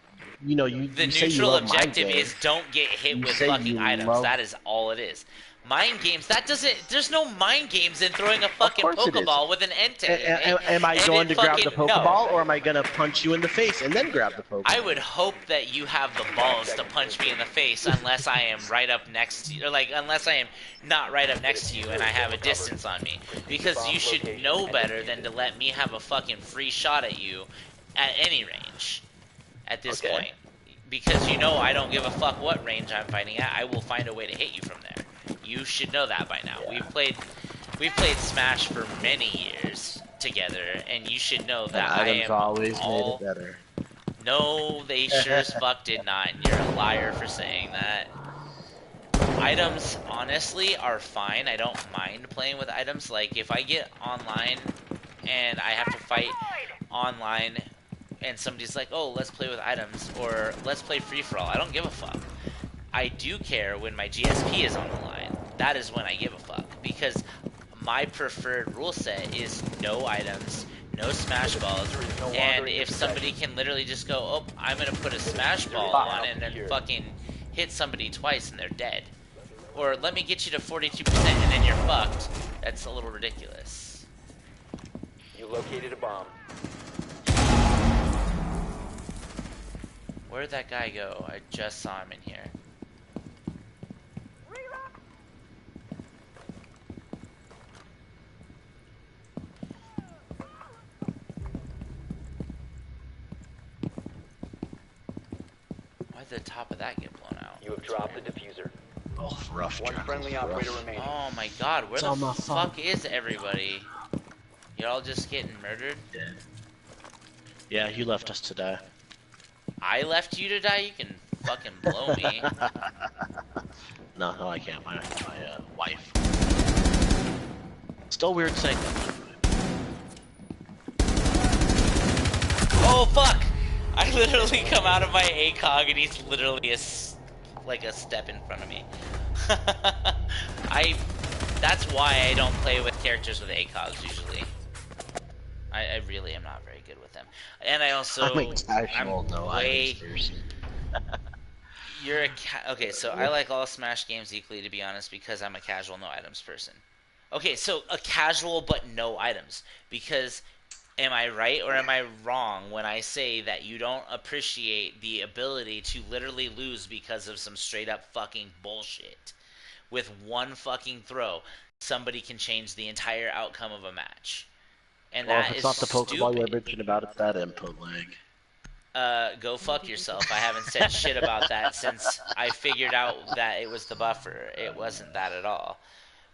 B: you know,
A: the
B: you say you
A: neutral
B: love mind
A: objective
B: games.
A: is don't get hit
B: You
A: with
B: say
A: fucking
B: you
A: items.
B: love.
A: That is all it is. Mind games, that doesn't. There's no mind games in throwing a
B: Of
A: fucking
B: course it is.
A: Pokeball with an Entei in it.
B: Am I
A: And
B: going
A: it
B: to grab
A: fucking.
B: the
A: No.
B: Pokeball, or am I going to punch you in the face and then grab the
A: I
B: Pokeball?
A: would hope that you have the balls to punch me in the face unless I am right up next to you. Or, like, unless I am not right up next to you and I have a distance on me. Because you should know better than to let me have a fucking free shot at you at any range at this
B: Okay.
A: point. Because you know I don't give a fuck what range I'm fighting at. I will find a way to hit you from there. You should know that by now.
B: Yeah.
A: We've played Smash for many years together, and you should know
B: And
A: that I
B: items
A: am
B: always
A: all.
B: made it better.
A: No, they sure as fuck did not, and you're a liar for saying that. Items, honestly, are fine. I don't mind playing with items. Like, if I get online and I have to fight online and somebody's like, oh, let's play with items, or let's play free-for-all, I don't give a fuck. I do care when my GSP is on the line. That is when I give a fuck. Because my preferred rule set is no items, no smash balls, and if somebody can literally just go, oh, I'm gonna put a smash ball on and then fucking hit somebody twice and they're dead. Or let me get you to 42% and then you're fucked. That's a little ridiculous.
D: You located a bomb.
A: Where'd that guy go? I just saw him in here. Why'd the top of that get blown out?
D: You have dropped the diffuser.
B: Oh, rough.
D: One
B: Jackal,
D: friendly
B: rough.
D: operator remaining.
A: Oh my god, where
B: It's
A: the
B: all my fault.
A: fuck is everybody? You're all just getting murdered?
B: Dead. Yeah, you left us to die.
A: I left you to die? You can fucking blow me.
B: No, I can't. My wife. Still weird saying that.
A: Oh fuck! I literally come out of my ACOG and he's literally like a step in front of me. That's why I don't play with characters with ACOGs usually. I really am not very good with them. And I also...
B: I'm a casual, no
A: way...
B: items person.
A: You're a okay, so I like all Smash games equally, to be honest, because I'm a casual, no items person. Okay, so a casual but no items. Because am I right or am I wrong when I say that you don't appreciate the ability to literally lose because of some straight up fucking bullshit? With one fucking throw, somebody can change the entire outcome of a match. And
B: Well,
A: that
B: if it's
A: is
B: not the Pokeball you're
A: stupid.
B: bitching about, it's that input lag.
A: Go fuck yourself. I haven't said shit about that since I figured out that it was the buffer. It wasn't that at all.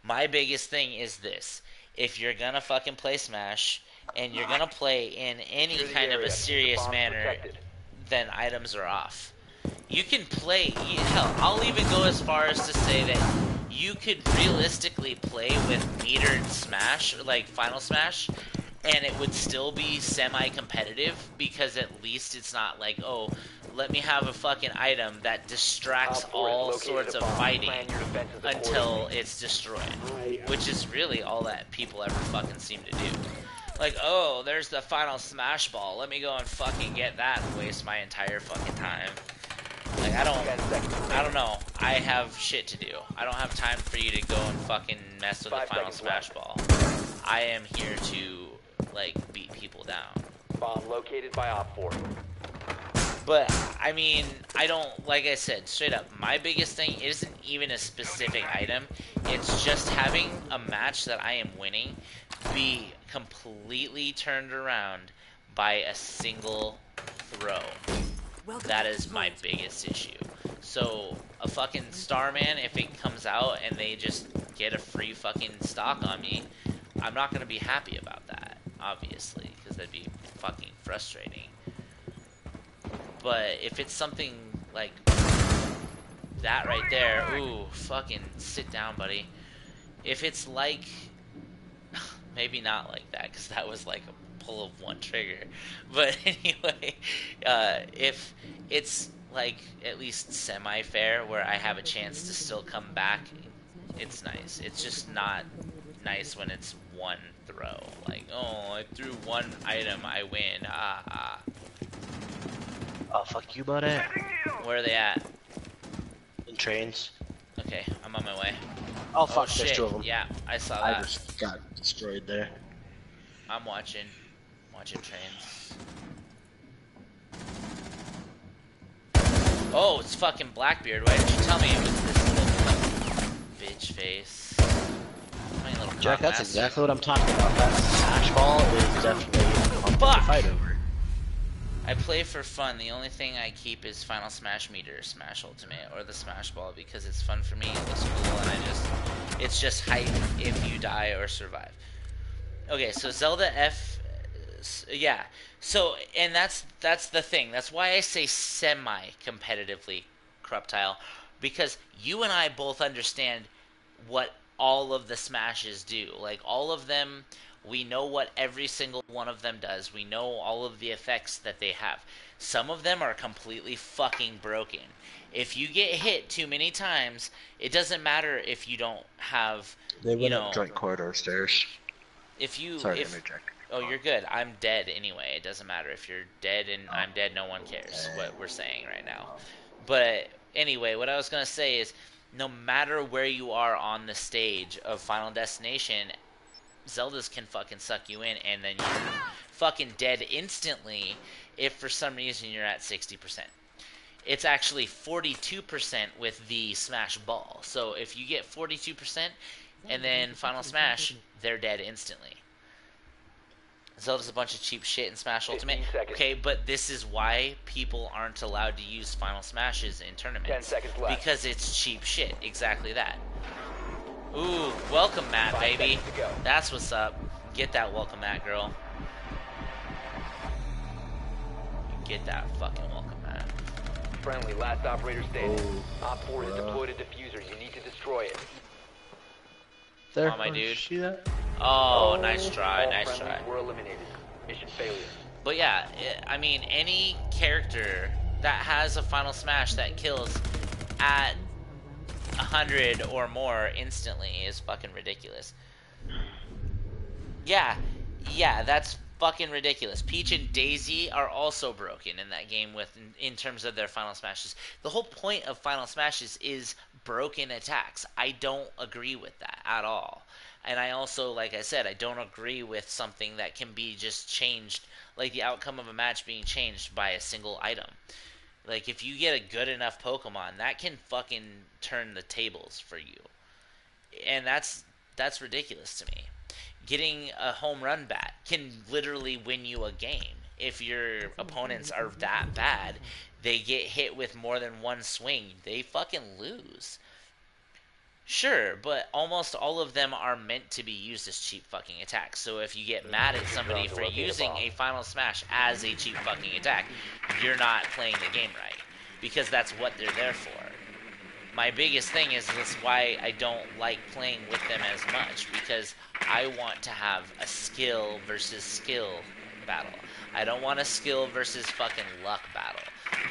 A: My biggest thing is this. If you're gonna fucking play Smash, and you're gonna play in any
D: Secure the
A: kind of
D: area.
A: a serious
D: Bomb's
A: manner,
D: protected.
A: then items are off. You can play, hell, I'll even go as far as to say that you could realistically play with metered Smash, like Final Smash, and it would still be semi-competitive, because at least it's not like, oh, let me have a fucking item that distracts
D: Op 4 has
A: all
D: located
A: sorts
D: a
A: of
D: bomb.
A: fighting
D: Plan your defenses
A: until
D: accordingly.
A: it's destroyed, which is really all that people ever fucking seem to do. Like, oh, there's the final Smash Ball, let me go and fucking get that and waste my entire fucking time. Like, I don't know. I have shit to do. I don't have time for you to go and fucking mess with the
D: 5
A: final
D: seconds
A: Smash
D: left.
A: Ball. I am here to, like, beat people down.
D: Bomb located by Op 4.
A: But, I mean, I don't, like I said, straight up, my biggest thing isn't even a specific item. It's just having a match that I am winning be completely turned around by a single throw. That is my biggest issue. So, a fucking Starman, if it comes out and they just get a free fucking stock on me, I'm not going to be happy about that, obviously, because that'd be fucking frustrating. But if it's something like that right there, ooh, fucking sit down, buddy. If it's like, maybe not like that, because that was like a pull of one trigger. But anyway, if it's like at least semi-fair, where I have a chance to still come back, it's nice. It's just not nice when it's one throw. Like, oh, I threw one item, I win. Ah, ah.
B: Oh, fuck you, buddy.
A: Where are they at?
B: In trains.
A: Okay, I'm on my way.
B: Oh,
A: Oh
B: fuck, there's
A: shit,
B: two of them.
A: yeah, I saw
B: I
A: that.
B: just got destroyed there.
A: I'm watching trains. Oh, it's fucking Blackbeard. Why didn't you tell me it was this little fucking bitch face? Funny little
B: Jack, that's
A: cockmaster.
B: exactly what I'm talking about. That smash ball is definitely a fun
A: Fuck!
B: to fight over.
A: I play for fun. The only thing I keep is Final Smash Meter, Smash Ultimate, or the Smash Ball because it's fun for me, it looks cool, and it's just hype if you die or survive. Okay, so Zelda F, yeah. So, and that's the thing. That's why I say semi-competitively, Corruptile, because you and I both understand what all of the smashes do. Like, all of them, we know what every single one of them does. We know all of the effects that they have. Some of them are completely fucking broken. If you get hit too many times, it doesn't matter if you don't have,
B: They
A: you
B: went up
A: know,
B: joint corridor stairs.
A: if you,
B: Sorry to
A: if,
B: interject.
A: oh, you're good. I'm dead anyway. It doesn't matter if you're dead and I'm dead. No one cares what we're saying right now. But anyway, what I was gonna say is, no matter where you are on the stage of Final Destination, Zeldas can fucking suck you in, and then you're fucking dead instantly if for some reason you're at 60%. It's actually 42% with the Smash Ball. So if you get 42% and then Final Smash, they're dead instantly. Zelda's a bunch of cheap shit in Smash Ultimate.
D: 15 seconds.
A: Okay, but this is why people aren't allowed to use Final Smashes in
D: 10
A: tournaments.
D: seconds left.
A: Because it's cheap shit. Exactly that. Ooh, welcome mat,
D: 5
A: baby.
D: seconds to go.
A: That's what's up. Get that welcome mat, girl. Get that fucking welcome mat.
D: Friendly, last operator standing.
B: Oh,
D: Op 4 has deployed a diffuser. You need to destroy it.
B: There,
A: Come on, my dude.
B: See that?
A: Oh, nice try,
D: All
A: nice
D: friendlies
A: try.
D: were eliminated. Mission failure.
A: But yeah, I mean, any character that has a Final Smash that kills at 100 or more instantly is fucking ridiculous. Yeah, that's fucking ridiculous. Peach and Daisy are also broken in that game in terms of their Final Smashes. The whole point of Final Smashes is broken attacks. I don't agree with that at all. And I also, like I said, I don't agree with something that can be just changed, like the outcome of a match being changed by a single item. Like, if you get a good enough Pokemon, that can fucking turn the tables for you. And that's ridiculous to me. Getting a home run bat can literally win you a game. If your opponents are that bad, they get hit with more than one swing, they fucking lose. Sure, but almost all of them are meant to be used as cheap fucking attacks. So if you get mad at somebody for using a Final Smash as a cheap fucking attack, you're not playing the game right. Because that's what they're there for. My biggest thing is that's why I don't like playing with them as much. Because I want to have a skill versus skill battle. I don't want a skill versus fucking luck battle.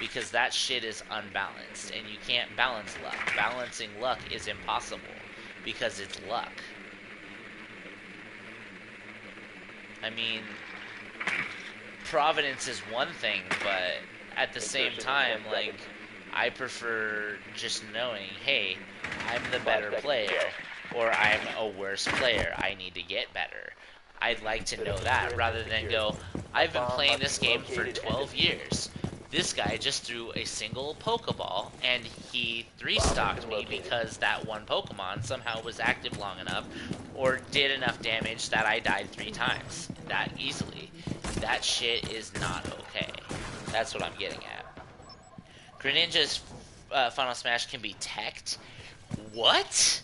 A: Because that shit is unbalanced, and you can't balance luck. Balancing luck is impossible, because it's luck. I mean, Providence is one thing, but at the same time, like, I prefer just knowing, hey, I'm the better player, or I'm a worse player, I need to get better. I'd like to know that, rather than go, I've been playing this game for 12 years. This guy just threw a single Pokeball, and he 3-stocked me because that one Pokemon somehow was active long enough, or did enough damage that I died 3 times, that easily. That shit is not okay. That's what I'm getting at. Greninja's Final Smash can be teched? What?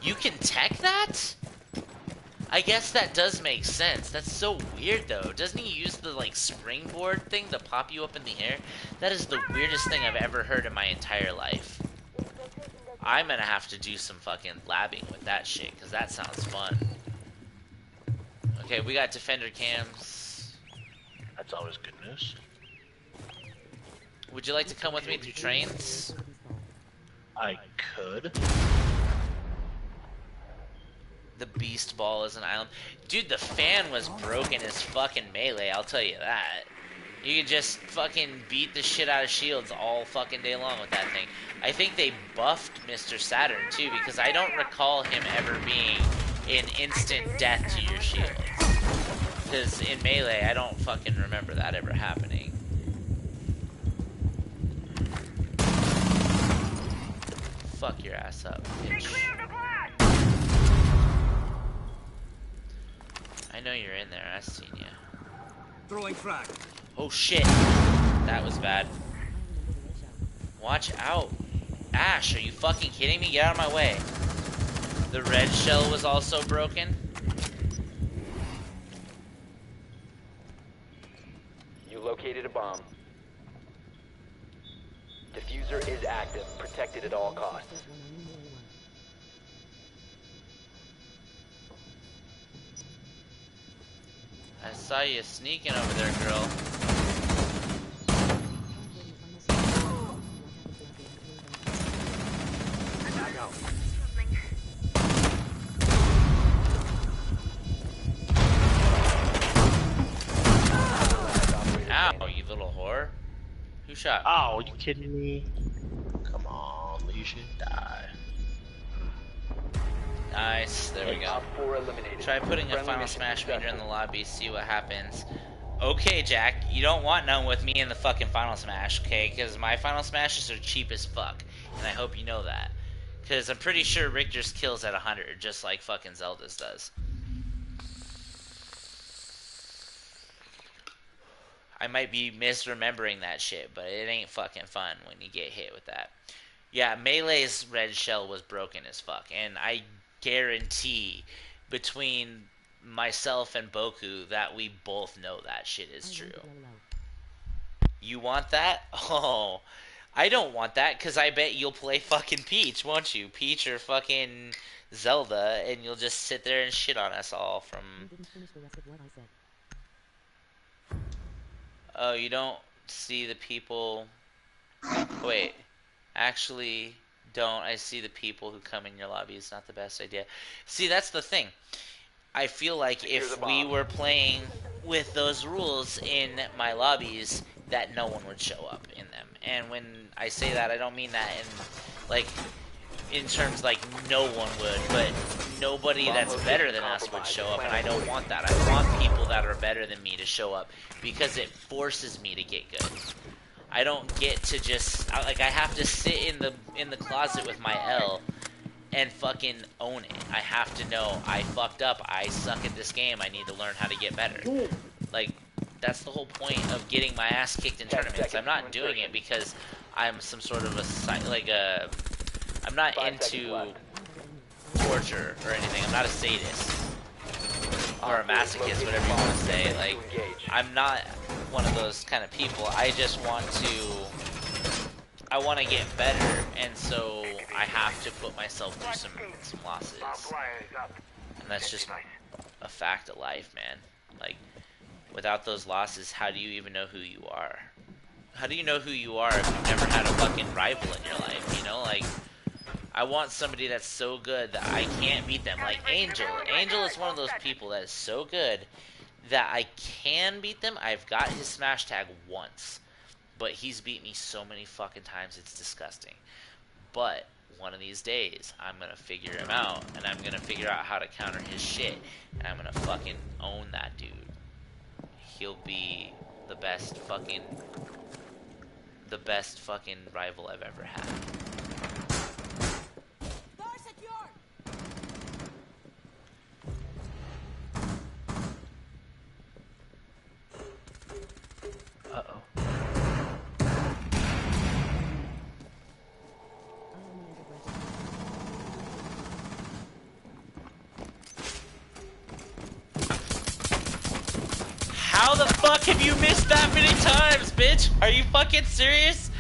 A: You can tech that? I guess that does make sense. That's so weird, though. Doesn't he use the, like, springboard thing to pop you up in the air? That is the weirdest thing I've ever heard in my entire life. I'm gonna have to do some fucking labbing with that shit, because that sounds fun. Okay, we got defender cams.
B: That's always good news.
A: Would you like to come with me through trains?
B: I could.
A: The beast ball is an island. Dude, the fan was broken as fucking Melee, I'll tell you that. You could just fucking beat the shit out of shields all fucking day long with that thing. I think they buffed Mr. Saturn too, because I don't recall him ever being an instant death to your shields. Because in Melee, I don't fucking remember that ever happening. Fuck your ass up, bitch. I know you're in there, I've seen you.
F: Throwing frag.
A: Oh shit! That was bad. Watch out. Ash, are you fucking kidding me? Get out of my way. The red shell was also broken.
D: You located a bomb. Diffuser is active, protected at all costs.
A: I saw you sneaking over there, girl. Ow, you little whore. Who shot?
B: Oh, are you kidding me? Come on, you should die.
A: Nice, there we go.
D: Op 4 eliminated.
A: Try putting a
D: Friendly
A: final
D: mission
A: smash meter in
D: successful.
A: the lobby, see what happens. Okay, Jack, you don't want none with me in the fucking final smash, okay? Because my final smashes are cheap as fuck, and I hope you know that. Because I'm pretty sure Richter's kills at 100, just like fucking Zelda's does. I might be misremembering that shit, but it ain't fucking fun when you get hit with that. Yeah, Melee's red shell was broken as fuck, and I guarantee between myself and Boku that we both know that shit is true. You want that? Oh, I don't want that, because I bet you'll play fucking Peach, won't you? Peach or fucking Zelda, and you'll just sit there and shit on us all from... Oh, you don't see the people... Wait, actually, don't. I see the people who come in your lobby. It's not the best idea. See, that's the thing. I feel like if we were playing with those rules in my lobbies, that no one would show up in them. And when I say that, I don't mean that in terms like no one would, but nobody that's better than us would show up, and I don't want that. I want people that are better than me to show up, because it forces me to get good. I don't get to just, like, I have to sit in the closet with my L and fucking own it. I have to know I fucked up, I suck at this game, I need to learn how to get better. Like, that's the whole point of getting my ass kicked in tournaments. I'm not doing it because I'm some sort of I'm not into torture or anything. I'm not a sadist. Or a masochist, whatever you want to say. Like, I'm not one of those kind of people. I just want to get better, and so I have to put myself through some losses. And that's just a fact of life, man. Like, without those losses, how do you even know who you are? How do you know who you are if you've never had a fucking rival in your life, you know? Like, I want somebody that's so good that I can't beat them. Like Angel. Angel is one of those people that is so good that I can beat them. I've got his smash tag once, but he's beat me so many fucking times, it's disgusting. But one of these days, I'm gonna figure him out, and I'm gonna figure out how to counter his shit, and I'm gonna fucking own that dude. He'll be the best fucking rival I've ever had.
B: Uh-oh.
A: How the fuck have you missed that many times, bitch? Are you fucking serious?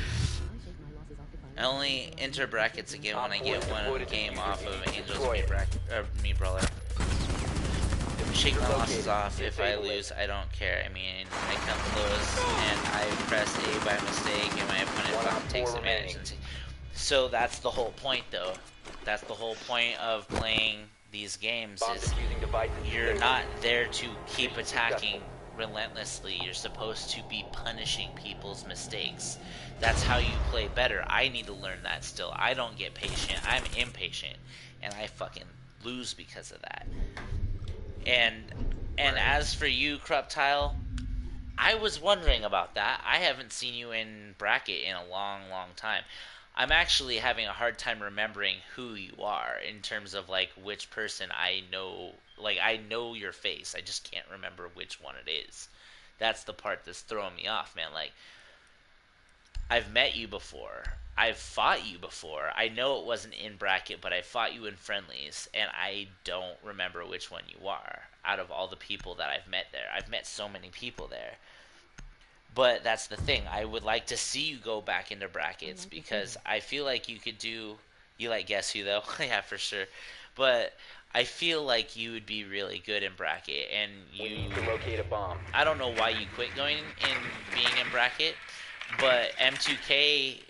A: I only enter brackets again when I
D: Op
A: get
D: 4
A: one
D: deployed to
A: game
D: the
A: off
D: user.
A: of
D: You
A: Angel's
D: destroy it.
A: Meat Brawler. Shake my
D: Located.
A: losses off. If I
D: Disable it.
A: lose, I don't care. I mean, I come close and I press A by mistake and my opponent
D: One
A: fucking
D: op
A: takes
D: 4
A: advantage.
D: remaining.
A: So that's the whole point, though. That's the whole point of playing these games
D: Bomb
A: is
D: defusing device is
A: you're
D: disabled.
A: not there to keep
D: Mission
A: attacking relentlessly. You're supposed to be punishing people's mistakes. That's how you play better. I need to learn that still. I don't get patient. I'm impatient. And I fucking lose because of that. And as for you, Cruptile, I was wondering about that. I haven't seen you in bracket in a long, long time. I'm actually having a hard time remembering who you are in terms of like which person I know. Like I know your face, I just can't remember which one it is. That's the part that's throwing me off, man. Like I've met you before. I've fought you before. I know it wasn't in bracket, but I fought you in friendlies, and I don't remember which one you are out of all the people that I've met there. I've met so many people there. But that's the thing. I would like to see you go back into brackets because I feel like you could do. You like Guess Who though? Yeah, for sure. But I feel like you would be really good in bracket, and
D: We
A: you.
D: need to locate a bomb.
A: I don't know why you quit going in being in bracket, but M2K,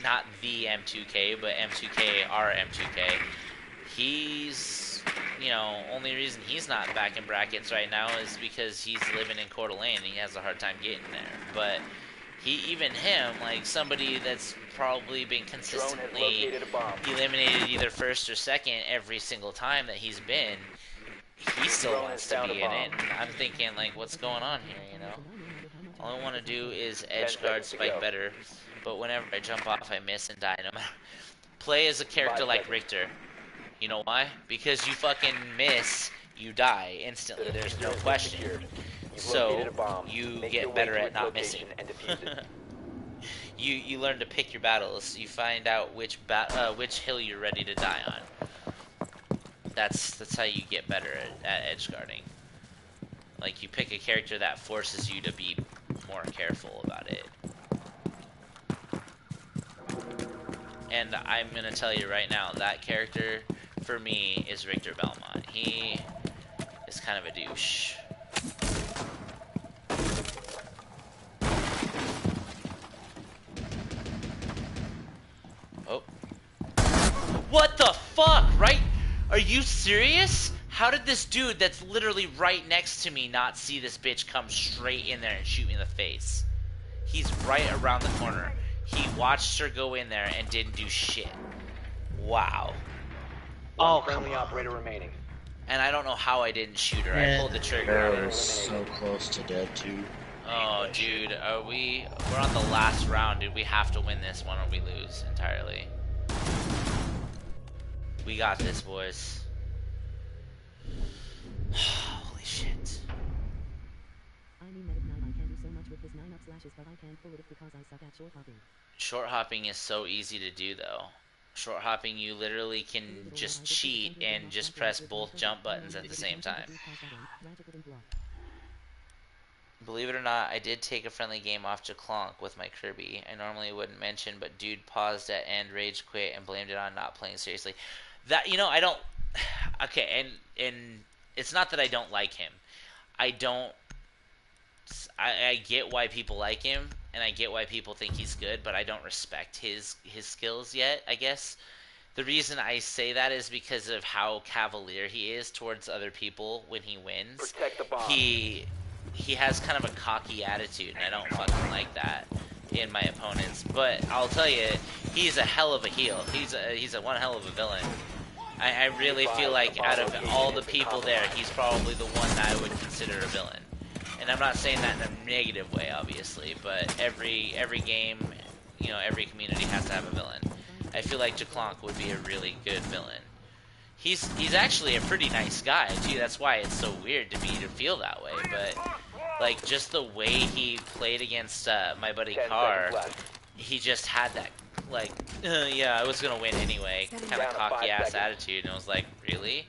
A: not the M2K, but M2K, our M2K, he's, only reason he's not back in brackets right now is because he's living in Coeur d'Alene and he has a hard time getting there. But even him, like somebody that's probably been
D: Drone has
A: consistently
D: located a bomb.
A: eliminated either first or second every single time that he's been, he still
D: Drone
A: wants
D: has
A: to
D: found
A: be
D: a
A: in it.
D: bomb.
A: And I'm thinking, like, what's going on here, All I want to do is edge
D: 10
A: guard
D: seconds to
A: spike
D: go.
A: better, but whenever I jump off, I miss and die. No matter. Play as a character
D: 5
A: like
D: seconds.
A: Richter. You know why? Because you fucking miss, you die instantly.
D: The
A: There's
D: diffuser
A: no
D: has been
A: question.
D: secured. You've
A: So
D: located a bomb.
A: you
D: Make your
A: get
D: way
A: better
D: to
A: at
D: its
A: not
D: location
A: missing.
D: and defuse it.
A: You learn to pick your battles. You find out which hill you're ready to die on. That's how you get better at edge guarding. Like you pick a character that forces you to be more careful about it. And I'm gonna tell you right now, that character for me is Richter Belmont. He is kind of a douche. Oh. What the fuck, right? Are you serious? How did this dude that's literally right next to me not see this bitch come straight in there and shoot me in the face? He's right around the corner. He watched her go in there and didn't do shit. Wow.
B: Oh,
D: One friendly
B: come on.
D: operator remaining.
A: And I don't know how I didn't shoot her. I pulled the trigger.
B: Barrel was so close to dead too.
A: Oh, dude, we're on the last round, dude. We have to win this one or we lose entirely. We got this, boys. Holy shit.
G: I mean that at 9 I can do so much with this 9-up slashes, but I can't pull it because I suck at short hopping.
A: Short hopping is so easy to do, though. Short hopping, you literally can just cheat and just press both jump buttons at the same time. Believe it or not, I did take a friendly game off Jaclonk with my Kirby. I normally wouldn't mention, but dude paused at end, rage quit, and blamed it on not playing seriously. That, I don't... Okay, and it's not that I don't like him. I don't... I get why people like him, and I get why people think he's good, but I don't respect his skills yet, I guess. The reason I say that is because of how cavalier he is towards other people when he wins.
D: Protect the bomb.
A: He has kind of a cocky attitude, and I don't fucking like that in my opponents. But I'll tell you, he's a hell of a heel. He's a one hell of a villain. I really feel like out of all the people there, he's probably the one that I would consider a villain. And I'm not saying that in a negative way, obviously, but every game, every community has to have a villain. I feel like Jaclonk would be a really good villain. He's actually a pretty nice guy, too. That's why it's so weird to me to feel that way. But like just the way he played against my buddy
D: 10
A: Carr,
D: seconds left.
A: he just had that like, yeah, I was gonna win anyway, kind
D: Down
A: of
D: to 5
A: cocky ass
D: seconds.
A: attitude, and I was like, really?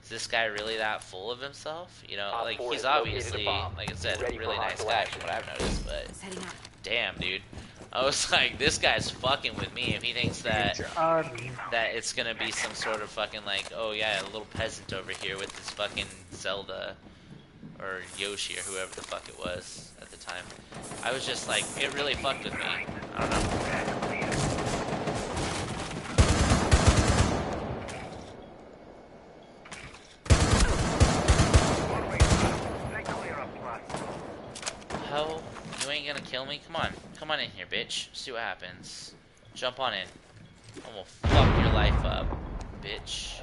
A: Is this guy really that full of himself?
D: Op
A: Like
D: 4
A: he's
D: has located
A: obviously,
D: a bomb.
A: like I said, a
D: Ready for
A: really nice
D: hostile
A: guy
D: action.
A: from what I've noticed, but
E: Just heading out.
A: damn, dude. I was like, this guy's fucking with me if he thinks that
C: Future arena.
A: it's gonna be some sort of fucking like, oh yeah, a little peasant over here with his fucking Zelda or Yoshi or whoever the fuck it was at the time. I was just like, it really fucked with me. I don't know.
C: Stay clear of plus.
A: Ho, you ain't gonna kill me? Come on in here, bitch. See what happens. Jump on in. I will fuck your life up, bitch.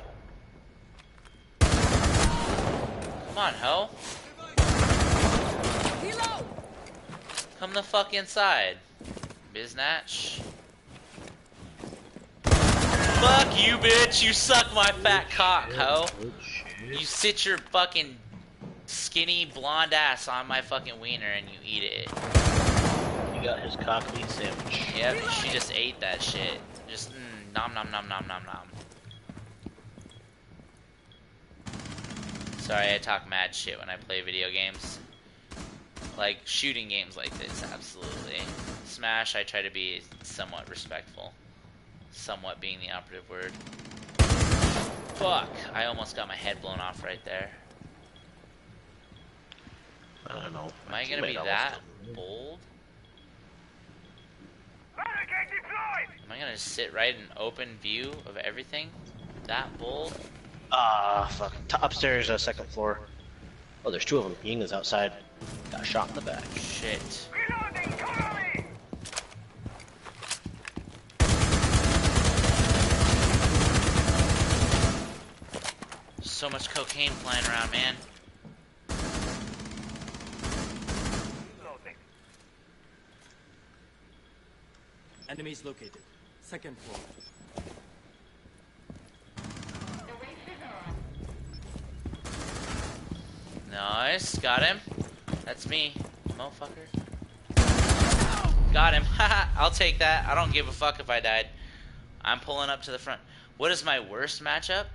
A: Come on, ho. Come the fuck inside, biznatch. Fuck you, bitch. You suck my fat cock, ho. You sit your fucking skinny blonde ass on my fucking wiener and you eat it.
B: You got his cock meat sandwich.
A: Yep, she just ate that shit. Just nom nom nom nom nom nom. Sorry, I talk mad shit when I play video games. Like shooting games like this, absolutely. Smash, I try to be somewhat respectful. Somewhat being the operative word. Fuck, I almost got my head blown off right there.
B: I don't know.
A: Am I gonna be that bold?
C: Barricade deployed!
A: Am I gonna sit right in open view of everything? That bold?
B: Fuck. Upstairs, second floor. Oh, there's two of them. Ying is outside. Got shot in the back.
A: Shit.
C: Reloading, cover me!
A: So much cocaine flying around, man.
C: Loading.
F: Enemies located. Second floor.
A: Nice, got him. That's me, motherfucker. Got him. Haha, I'll take that. I don't give a fuck if I died. I'm pulling up to the front. What is my worst matchup?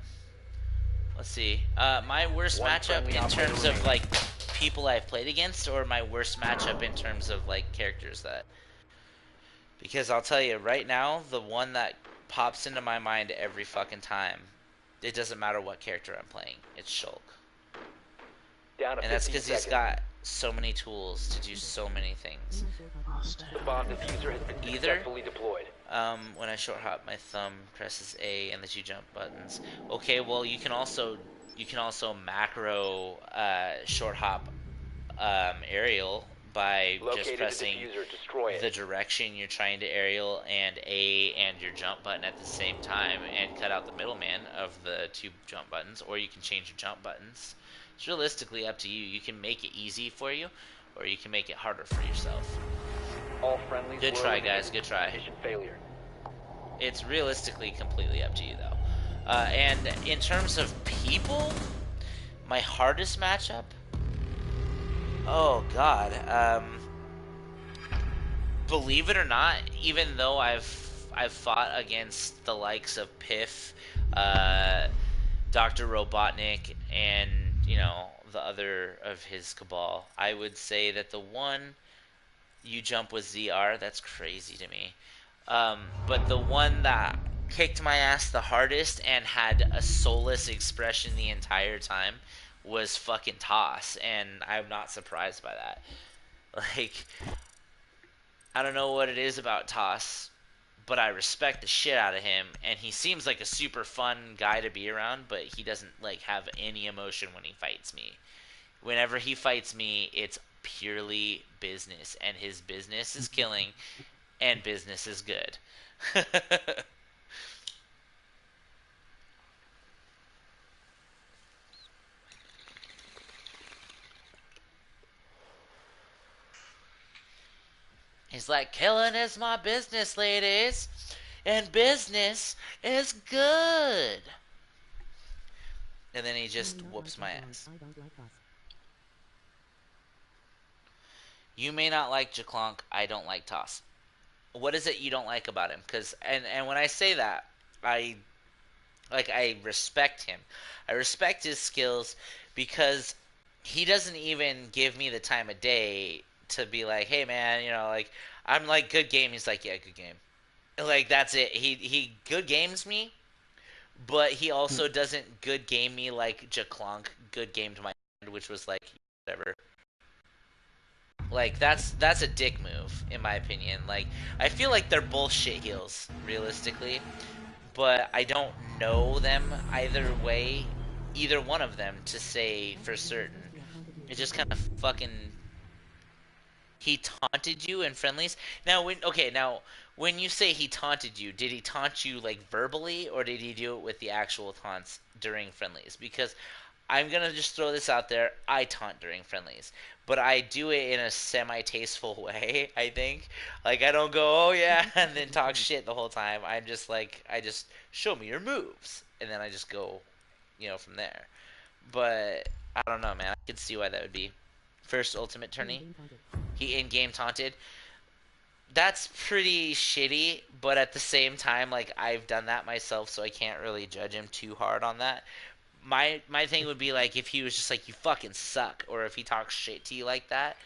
A: Let's see. My worst
D: One
A: matchup
D: friendly
A: in
D: operator
A: terms of
D: remaining.
A: like people I've played against, or my worst matchup in terms of like characters that. Because I'll tell you right now, the one that pops into my mind every fucking time, it doesn't matter what character I'm playing, it's Shulk.
D: Down to
A: And that's
D: 15
A: because he's
D: seconds.
A: got so many tools to do so many things.
D: The bomb diffuser has been
A: Either
D: successfully deployed.
A: when I short hop, my thumb presses A and the two jump buttons. Okay, well you can also macro short hop aerial by just
D: Located the
A: pressing
D: diffuser. Destroy
A: the
D: it.
A: direction you're trying to aerial and A and your jump button at the same time and cut out the middleman of the two jump buttons, or you can change your jump buttons. It's realistically up to you. You can make it easy for you, or you can make it harder for yourself.
D: All friendlies
A: Good
D: were
A: try,
D: eliminated.
A: guys. Good try.
D: Mission failure.
A: It's realistically completely up to you, though. And in terms of people, my hardest matchup. Oh God. Believe it or not, even though I've fought against the likes of Piff, Dr. Robotnik, and the other of his cabal, I would say that the one you jump with ZR, that's crazy to me. But the one that kicked my ass the hardest and had a soulless expression the entire time was fucking Toss, and I'm not surprised by that. Like, I don't know what it is about Toss, but I respect the shit out of him, and he seems like a super fun guy to be around, but he doesn't like have any emotion when he fights me. Whenever he fights me, it's purely business, and his business is killing, and business is good. He's like, killing is my business, ladies, and business is good. And then he just whoops my ass.
G: I don't like us.
A: You may not like Jaklonk, I don't like Toss. What is it you don't like about him? Because and when I say that, I respect him. I respect his skills because he doesn't even give me the time of day to be like, hey man, like I'm like good game. He's like, yeah, good game. Like that's it. He good games me, but he also doesn't good game me like Jaclonk good gamed my friend, which was like whatever. Like that's a dick move in my opinion. Like I feel like they're both shit heels realistically, but I don't know them either way, either one of them to say for certain. It just kind of fucking he taunted you in friendlies. Now when you say he taunted you, did he taunt you like verbally or did he do it with the actual taunts during friendlies? Because I'm gonna just throw this out there. I taunt during friendlies, but I do it in a semi-tasteful way. I think, like, I don't go, "Oh yeah," and then talk shit the whole time. I'm just like, I just show me your moves, and then I just go, from there. But I don't know, man. I can see why that would be first ultimate tourney. He in-game taunted. That's pretty shitty, but at the same time, like I've done that myself, so I can't really judge him too hard on that. My thing would be like if he was just like you fucking suck, or if he talks shit to you like that,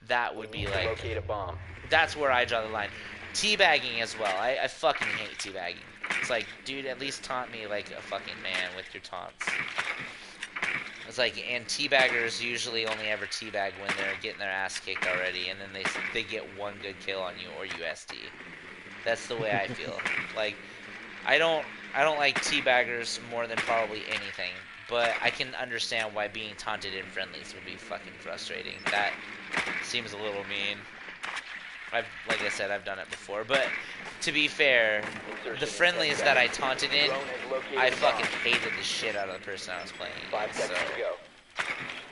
A: that would be like
D: Locate a bomb.
A: that's where I draw the line. Teabagging as well. I fucking hate teabagging. It's like, dude, at least taunt me like a fucking man with your taunts. It's like, and teabaggers usually only ever teabag when they're getting their ass kicked already, and then they get one good kill on you or USD. That's the way I feel. Like, I don't I don't like teabaggers more than probably anything, but I can understand why being taunted in friendlies would be fucking frustrating. That seems a little mean. Like I said, I've done it before, but to be fair, the friendlies that I taunted in, I fucking hated the shit out of the person I was playing
D: 5
A: against. So,
D: seconds to go.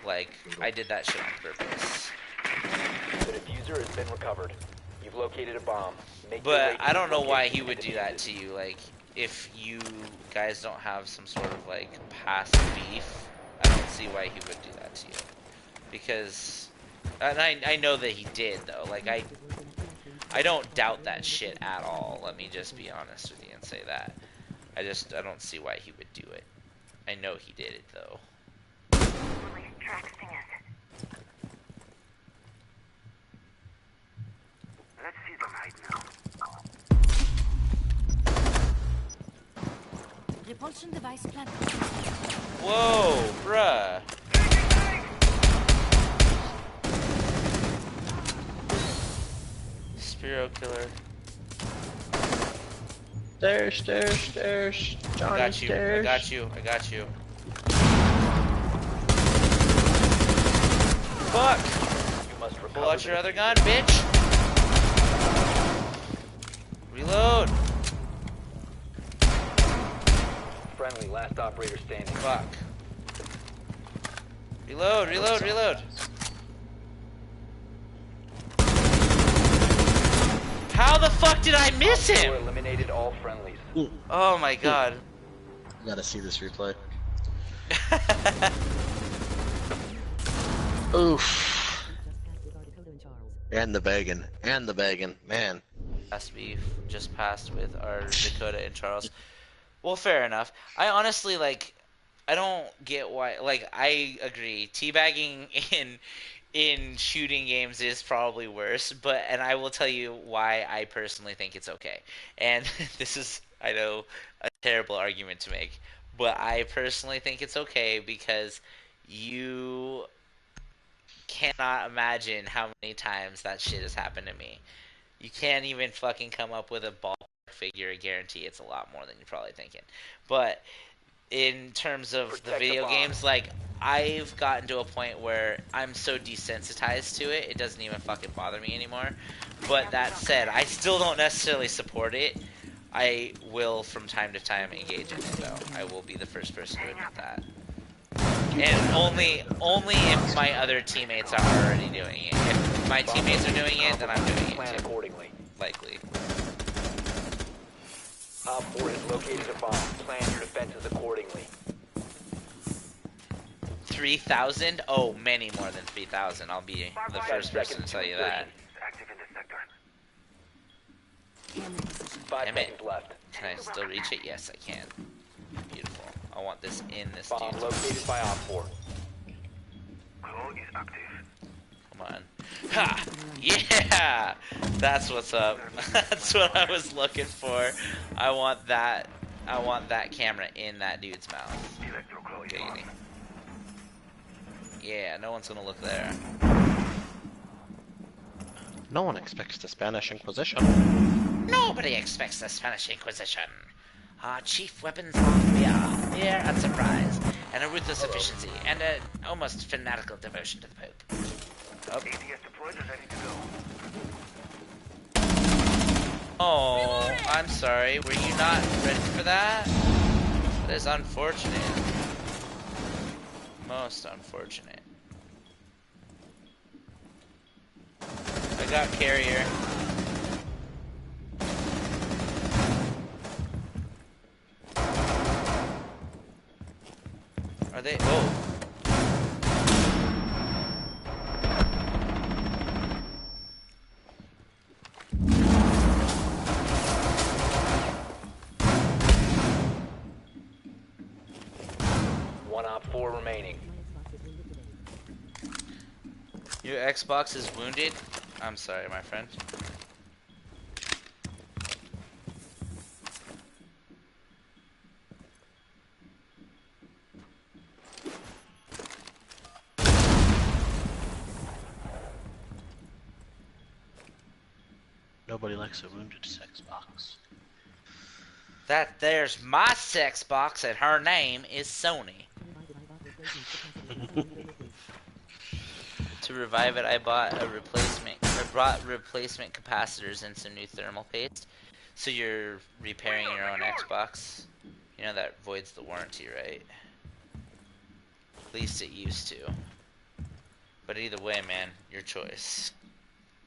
A: like, I did that shit on purpose.
D: The diffuser has been recovered. You've located a bomb. Make your way
A: But
D: to
A: I
D: its
A: don't know why
D: location
A: he
D: and
A: would do
D: defuse
A: that
D: it.
A: to you. Like, if you guys don't have some sort of like past beef, I don't see why he would do that to you. Because, and I know that he did though. Like I don't doubt that shit at all. Let me just be honest with you and say that. I don't see why he would do it. I know he did it though.
C: Release track stingers. Let's see them right now.
E: Repulsion device planted.
A: Whoa, bruh. Spiro killer.
B: Stairs.
A: I
B: Johnny
A: got you.
B: stairs.
A: I got you. I got you. Fuck!
D: You must recover
A: Pull out
D: the
A: your other
D: diffuser.
A: gun, bitch! Reload!
D: Friendly, last operator standing.
A: Fuck. Reload! How the fuck did I miss
D: Op 4
A: him?
D: eliminated all friendlies.
A: Oh my god.
B: You gotta see this replay. Oof. And the begging. Man.
A: Last beef just passed with our Dakota and Charles. Well, fair enough. I honestly I don't get why. Like, I agree. Teabagging in shooting games is probably worse, and I will tell you why I personally think it's okay. And this is, I know, a terrible argument to make, but I personally think it's okay because you cannot imagine how many times that shit has happened to me. You can't even fucking come up with a ballpark figure. I guarantee it's a lot more than you're probably thinking. But in terms of the
D: Protect the
A: video
D: bomb.
A: games, like I've gotten to a point where I'm so desensitized to it, it doesn't even fucking bother me anymore. But that said, I still don't necessarily support it. I will from time to time engage in it though. I will be the first person to admit that. And only if my other teammates are already doing it. If my teammates are doing it, then I'm doing
D: Plan
A: it too.
D: accordingly.
A: Likely.
D: Op 4 has located a bomb. Plan your defenses accordingly.
A: 3,000? Oh, many more than 3,000. I'll be the first person to tell you that.
C: Active in the sector.
E: Camera position.
D: 5
A: Damn it.
D: seconds left.
A: Can I still reach it? Yes, I can. Beautiful. I want this in this
D: Bomb
A: dude.
D: located by Op 4.
C: Glow is active.
A: Come on. Ha! Yeah! That's what's up. That's what I was looking for. I want that camera in that dude's mouth. Giggity. Yeah, no one's gonna look there.
B: No one expects the Spanish Inquisition.
A: Nobody expects the Spanish Inquisition. Our chief weapons are fear and surprise, and a ruthless efficiency, and an almost fanatical devotion to the Pope. Oh.
C: ATS deployed and ready to go.
A: Oh, I'm sorry. Were you not ready for that? That is unfortunate. Most unfortunate. I got carrier. Are they? Oh.
D: One op 4 remaining.
G: My
A: Your Xbox
G: Xbox is wounded today.
A: is wounded? I'm sorry, my friend.
B: Nobody likes a wounded sex box.
A: That there's my sex box, and her name is Sony. To revive it, I bought a replacement. I brought replacement capacitors and some new thermal paste. So you're repairing your own Xbox. You know that voids the warranty, right? At least it used to. But either way, man, your choice.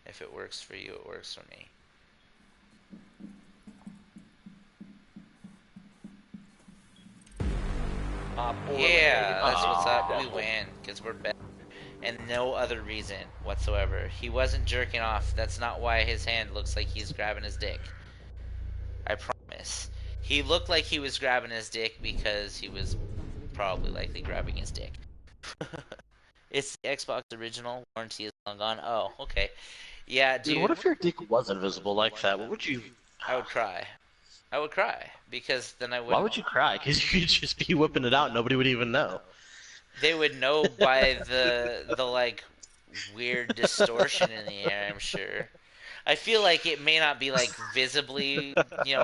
A: If it works for you, it works for me.
D: Op 4
A: Yeah, that's
D: eliminated.
A: what's up. We
D: Successful.
A: win because we're better. And no other reason whatsoever. He wasn't jerking off. That's not why his hand looks like he's grabbing his dick. I promise. He looked like he was grabbing his dick because he was probably likely grabbing his dick. It's the Xbox original. Warranty is long gone. Oh, okay. Yeah, dude.
B: Dude, what if your dick was invisible like that? What would you...
A: I would cry. I would cry because then I would.
B: Why would you cry? Because you could just be whipping it out, nobody would even know.
A: They would know by the like weird distortion in the air, I'm sure. I feel like it may not be like visibly,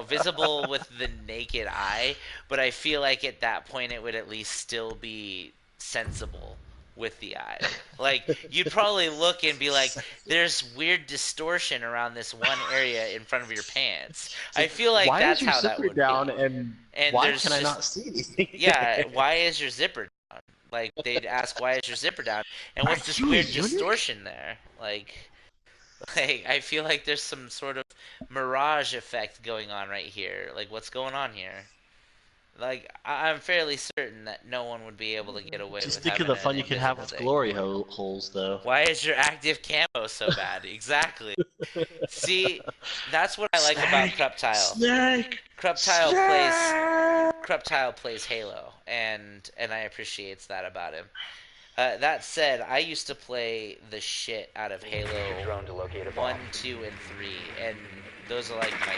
A: visible with the naked eye, but I feel like at that point it would at least still be sensible with the eye. Like you'd probably look and be like, "There's weird distortion around this one area in front of your pants." I feel like
B: why
A: that's
B: is your
A: how that
B: zipper
A: would
B: down
A: be.
B: and why can I not see anything?
A: Yeah, why is your zipper down? Like they'd ask, "Why is your zipper down?" And what's this
B: you a
A: weird
B: eunuch?
A: distortion there? Like I feel like there's some sort of mirage effect going on right here. Like, what's going on here? Like, I'm fairly certain that no one would be able to get away
B: Just
A: with
B: think of
A: having
B: the fun
A: an
B: you could have
A: invisible
B: with
A: dick.
B: glory holes, though.
A: Why is your active camo so bad? Exactly. See, that's what I like about Kruptile.
B: Snake!
A: Kruptile plays Halo, and I appreciates that about him. That said, I used to play the shit out of
D: Use your
A: Halo
D: drone to locate a
A: 1,
D: bomb.
A: 2, and 3, and those are like my...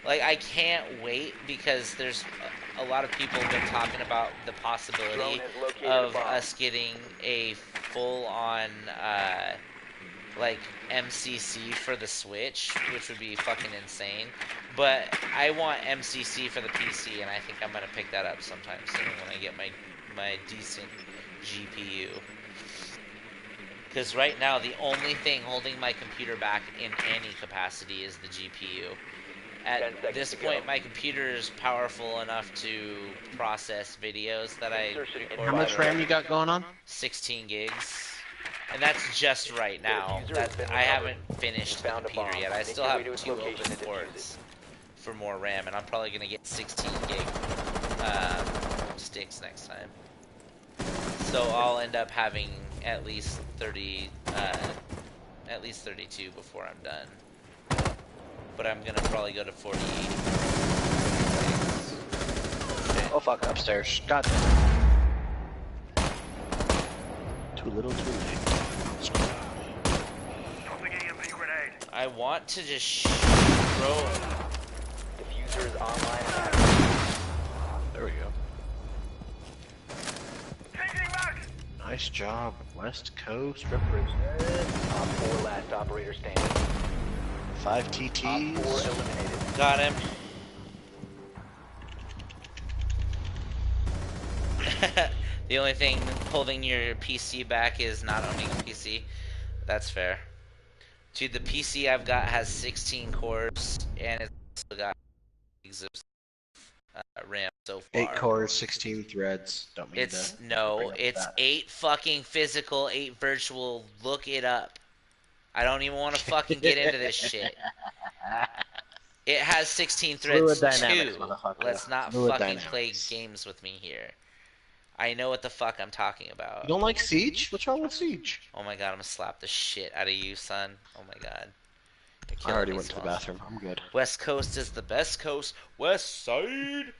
A: Like, I can't wait because there's a lot of people have been talking about the
D: Drone
A: possibility
D: has located a
A: of
D: bomb.
A: us getting a full-on, like, MCC for the Switch, which would be fucking insane. But I want MCC for the PC, and I think I'm gonna pick that up sometime soon when I get my decent GPU. Because right now, the only thing holding my computer back in any capacity is the GPU.
D: 10
A: At
D: seconds
A: this
D: to
A: point,
D: go.
A: my computer is powerful enough to process videos that I
D: Insertion in
A: record.
B: How much RAM you got going on?
A: 16 gigs. And that's just right now.
D: diffuser has been
A: I
D: recovered.
A: haven't finished
D: You
A: the
D: found a
A: computer
D: bomb.
A: yet. I
D: Make
A: still
D: your
A: have
D: way to its
A: 2
D: location
A: open
D: and defuse
A: ports for more RAM, and I'm probably gonna get 16 gig sticks next time. So I'll end up having at least 32 before I'm done. But I'm gonna probably go to 48. Shit.
B: Oh fuck, upstairs. God. Too little, too late.
A: I want to just throw it.
D: Diffuser is online and active.
B: There we go.
C: Changing back!
B: Nice job, West Coast represent.
D: Op 4 last operator standing.
B: 5
D: Op 4
B: TTs.
D: eliminated.
A: Got him. The only thing holding your PC back is not owning a PC. That's fair. Dude, the PC I've got has 16 cores, and it's also got gigs of RAM so
B: 8
A: far.
B: cores, 16 threads. Don't mean
A: It's
B: to bring
A: no,
B: up
A: it's
B: that.
A: 8 fucking physical, 8 virtual. Look it up. I don't even want to fucking get into this shit. It has 16
B: Fluid
A: threads
B: dynamics,
A: too.
B: motherfucker.
A: Let's not
B: Fluid
A: fucking play
B: dynamics.
A: games with me here. I know what the fuck I'm talking
B: You
A: about.
B: don't like Siege? What's wrong with Siege?
A: Oh my god, I'm gonna slap the shit out of you, son. Oh my god. You're
B: I
A: killing
B: already
A: me,
B: went to the
A: Smalls.
B: bathroom. I'm good.
A: West Coast is the best coast. West Side!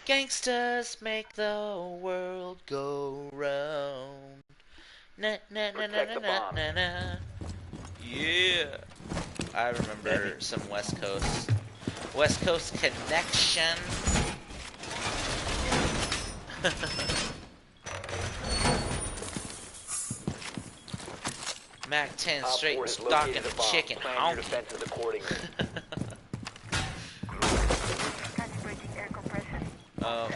A: Gangsters make the world go round. Na na na na
D: Protect
A: na
D: the
A: na
D: bomb.
A: na na. Yeah. I remember some West Coast. West Coast connection. Mac 10
D: Op 4
A: straight
D: has
A: stalking
D: located
A: a
D: a bomb.
A: chicken
D: Plan your
A: honky.
D: defenses accordingly.
C: Activating air compression.
A: Okay.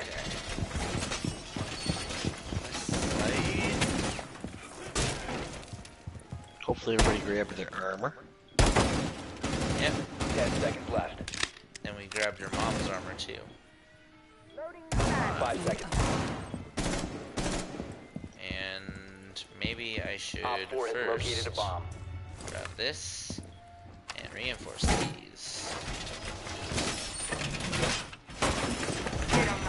B: Hopefully everybody grabbed their armor.
A: Yep.
D: 10 seconds left.
A: And we grabbed your mom's armor too.
D: 5 seconds.
A: And maybe I should
D: Op 4 has located a
A: first
D: bomb.
A: grab this and reinforce these.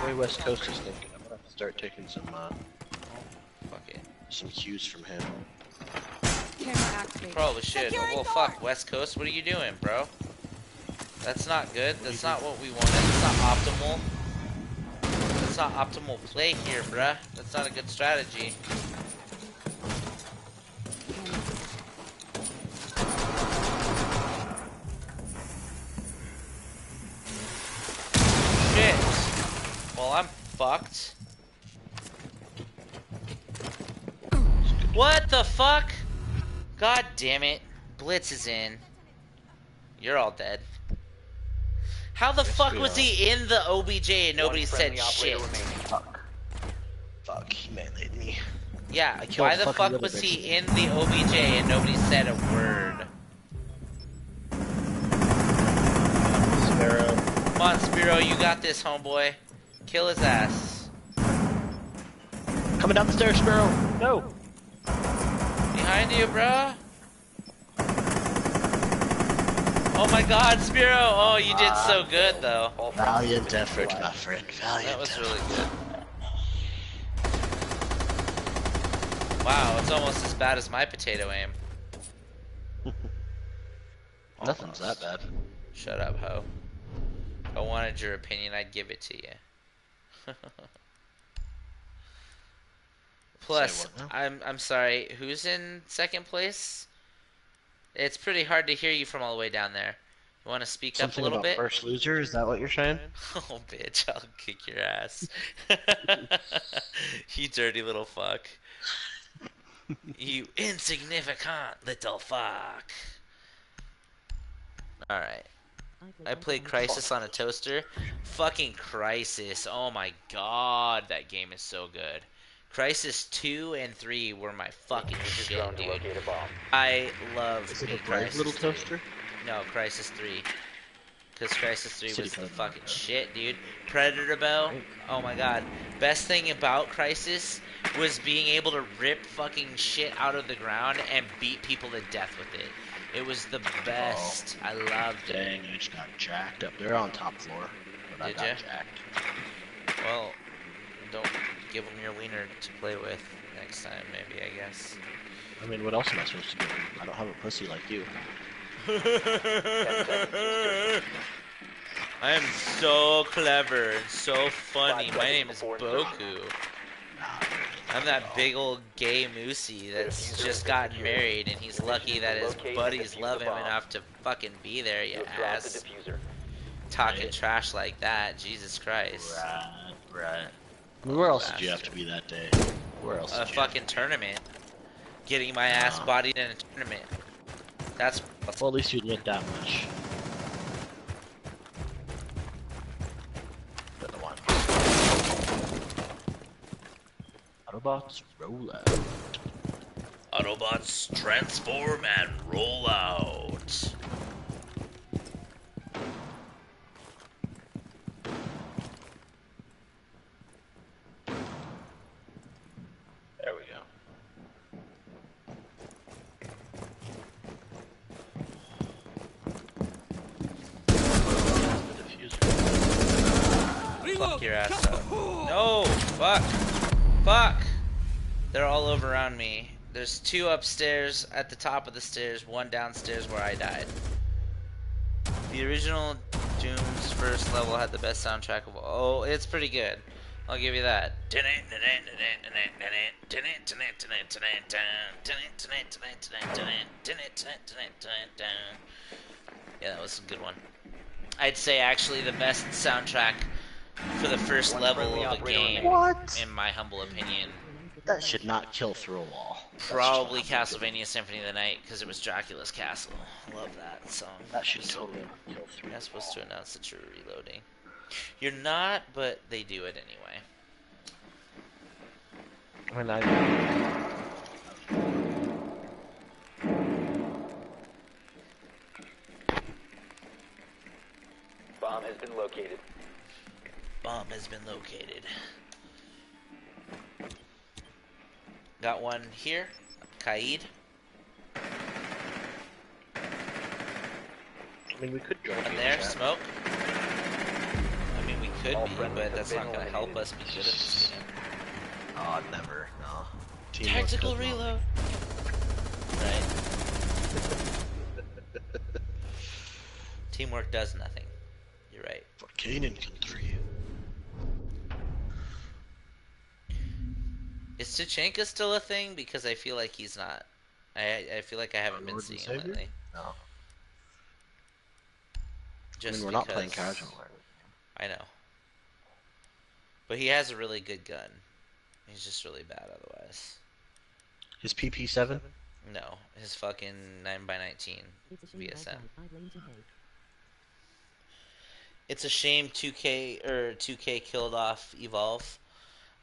B: The way West Coast is thinking, I'm gonna have to start taking
A: Fuck it.
B: some cues from him.
E: Camera activated.
A: Probably should.
E: Securing
A: Well,
E: door.
A: fuck, West Coast, what are you doing, bro? That's not good. That's not what we wanted. That's not optimal. That's not optimal play here, bruh. That's not a good strategy. Shit. Well, I'm fucked. What the fuck? God damn it. Blitz is in. You're all dead. How the fuck
B: we
A: was
B: are.
A: he in the OBJ and nobody
D: One
A: said
D: friendly operator
A: shit?
D: remaining.
B: Fuck, he meleeed me.
A: Yeah,
B: killed
A: why the
B: fucking
A: fuck
B: little
A: was he
B: bitch.
A: in the OBJ and nobody said a word?
B: Sparrow.
A: Come on, Spiro, you got this, homeboy. Kill his ass.
B: Coming down the stairs, Sparrow. No.
A: Behind you, bruh. Oh my god, Spiro! Oh, you did so good, though.
D: All friendly
B: Valiant effort, my friend. Valiant
A: That was
B: effort.
A: really good. Wow, it's almost as bad as my potato aim.
B: Nothing's that bad.
A: Shut up, ho. If I wanted your opinion, I'd give it to you. Plus,
B: Say what now?
A: I'm sorry, who's in second place? It's pretty hard to hear you from all the way down there. You want to speak up a
B: Something
A: little
B: about
A: bit?
B: first loser, is that what you're saying?
A: Oh, bitch, I'll kick your ass. You dirty little fuck. You insignificant little fuck. Alright. I played Crisis on a toaster. Fucking Crisis. Oh my god, that game is so good. Crisis 2 and 3 were my fucking
D: Use your
A: shit,
D: drone to
A: dude.
D: locate a bomb.
A: I love
B: Is it
A: me
B: a brave
A: Crisis
B: little
A: 3.
B: toaster?
A: No, Crisis 3. Because Crisis 3
B: City
A: was the
B: code.
A: fucking shit, dude. Predator bow. Oh my god. Best thing about Crisis was being able to rip fucking shit out of the ground and beat people to death with it. It was the best. I loved it.
B: Dang, I just got jacked up. They're on top floor. But I
A: Did
B: got
A: ya?
B: jacked.
A: Well, don't give them your wiener to play with next time, maybe, I guess.
B: I mean, what else am I supposed to do? I don't have a pussy like you.
A: I am so clever and so funny.
D: 5
A: My name
D: seconds
A: is
D: before insertion.
A: Boku.
B: Nah,
A: I'm that big old gay moosey that's just gotten married, and he's lucky that his buddies love him enough to fucking be there, you
D: You have dropped the
A: ass.
D: diffuser.
A: Talking
B: Right.
A: trash like that, Jesus Christ.
B: Right. I mean, where else did you have to
A: Bastard.
B: be that day? Where else?
A: A
B: Did you have
A: fucking tournament. Getting my ass bodied in a tournament. That's
B: Well, at least you admit that much. Another one. Autobots roll out.
A: Autobots transform and roll out.
B: There we go. The diffuser.
A: Fuck your ass up. No! Fuck! Fuck! They're all over around me. There's 2 upstairs at the top of the stairs, 1 downstairs where I died. The original Doom's first level had the best soundtrack of all. Oh, it's pretty good. I'll give you that. Yeah, that was a good one. I'd say actually the best soundtrack for the first level of a game,
B: What?
A: in my humble opinion.
B: That should not kill through a wall. That's
A: Probably
B: just
A: Castlevania Symphony of the Night, because it was Dracula's castle. Love that song.
B: that should totally kill through.
A: You're not supposed to announce that you're reloading. You're not, but they do it anyway.
B: When I
D: Bomb has been located.
A: Bomb has been located. Got one here. Kaid.
B: I mean, we could join
A: One
B: you
A: there.
B: in chat.
A: Smoke. I mean, we could
D: All
A: be,
D: friendlies
A: but that's
D: have
A: not
D: been
A: going to help
D: eliminated.
A: us be good at this game.
B: Oh, never. No. Teamwork
A: Tactical
B: does not-
A: reload. Right. Teamwork does nothing. You're right.
B: For Kanan can 3.
A: Is Tachenka still a thing? Because I feel like he's not. I feel like I haven't been
B: Lord and
A: seeing him
B: Savior?
A: lately.
B: No. I
A: Just
B: mean, we're not playing
A: because-
B: casual. Right?
A: I know. But he has a really good gun. He's just really bad otherwise.
B: His PP7?
A: No, his fucking 9x19
G: It's a shame
A: VSM.
G: I blame to hate.
A: It's a shame 2K or 2K killed off Evolve.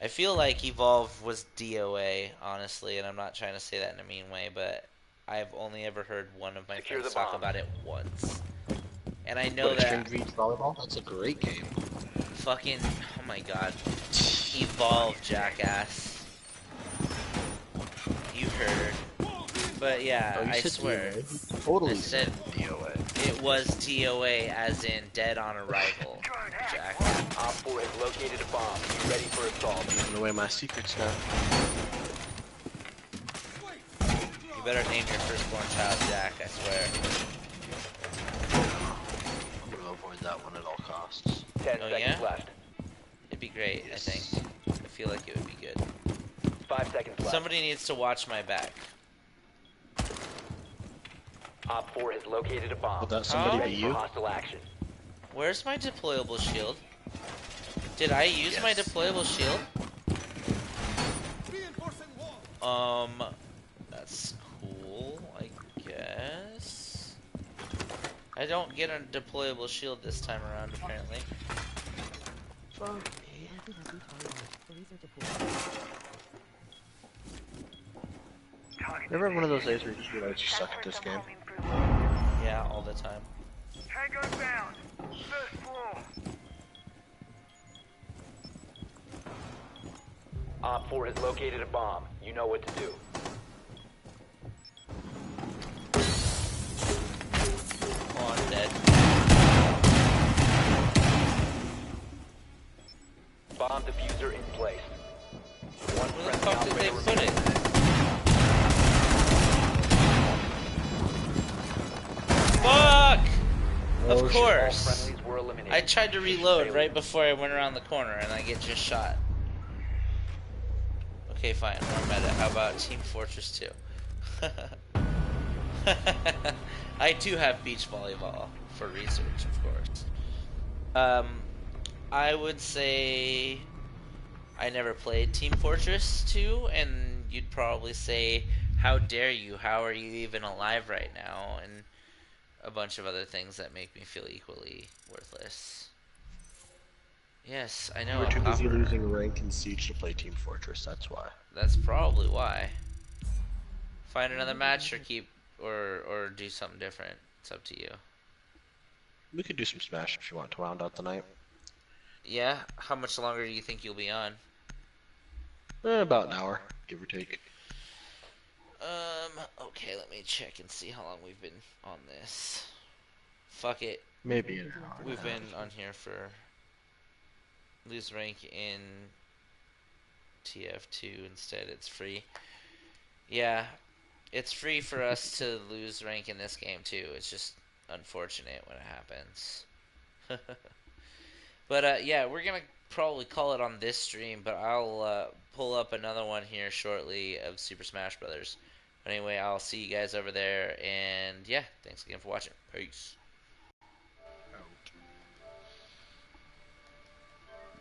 A: I feel like Evolve was DOA, honestly, and I'm not trying to say that in a mean way, but I've only ever heard one of my
D: Secure
A: friends
D: the
A: talk
D: bomb.
A: about it once. And I know
B: What, Extreme
A: that
B: Beach Volleyball? That's a great game.
A: fucking, oh my god, Evolve, jackass. You heard. But yeah,
B: Oh, you
A: I
B: said
A: swear.
B: DOA. Totally
A: I said
B: DOA.
A: it was DOA as in dead on arrival, Jack.
D: Op 4 has located a bomb. Be ready for assault.
B: Giving away my secrets now.
A: You better name your firstborn child Jack, I swear.
B: I'm gonna avoid that one at all costs.
D: 10
A: Oh,
D: seconds
A: yeah?
D: left.
A: It'd be great, I think. I feel like it would be good.
D: 5 seconds left.
A: Somebody needs to watch my back.
D: Op 4 has located a bomb.
B: Would that somebody
A: Oh.
B: be
D: Ready for
B: you?
D: hostile action.
A: Where's my deployable shield? Did I use my
B: Yes.
A: deployable shield? That's cool, I guess. I don't get a deployable shield this time around, apparently.
B: Fuck me.
G: Anti has retarded. The research report.
C: Target
B: You ever have one of those days where you just realize you suck at this game?
A: Yeah, all the time.
C: Tango down. First floor.
D: Op 4 has located a bomb. You know what to do.
A: Oh, I'm dead.
D: Bomb diffuser in place. One
A: Where the
D: friendly
A: fuck did they
D: operator
A: put
D: remaining.
A: it? Fuck!
B: Oh,
A: Of
B: shit.
D: All
A: course.
D: friendlies were eliminated.
A: I tried to reload right before I went around the corner and I get just shot. Okay, fine. More meta. How about Team Fortress 2? I do have beach volleyball for research, of course. Um, I would say I never played Team Fortress 2, and you'd probably say, "How dare you? How are you even alive right now?" And a bunch of other things that make me feel equally worthless. Yes, I
B: You
A: know,
B: were
A: I'm
B: too busy
A: copper.
B: losing rank in Siege to play Team Fortress, that's why.
A: That's probably why. Find another match or keep or do something different. It's up to you.
B: We could do some Smash if you want to round out the night.
A: Yeah, how much longer do you think you'll be on?
B: About an hour, give or take.
A: Okay, let me check and see how long we've been on this. Fuck it.
B: Maybe an hour and a
A: We've
B: half.
A: been on here for lose rank in TF2 instead. It's free. Yeah, it's free for us to lose rank in this game too. It's just unfortunate when it happens. But yeah, we're gonna probably call it on this stream, but I'll pull up another one here shortly of Super Smash Brothers. But anyway, I'll see you guys over there, and yeah, thanks again for watching. Peace.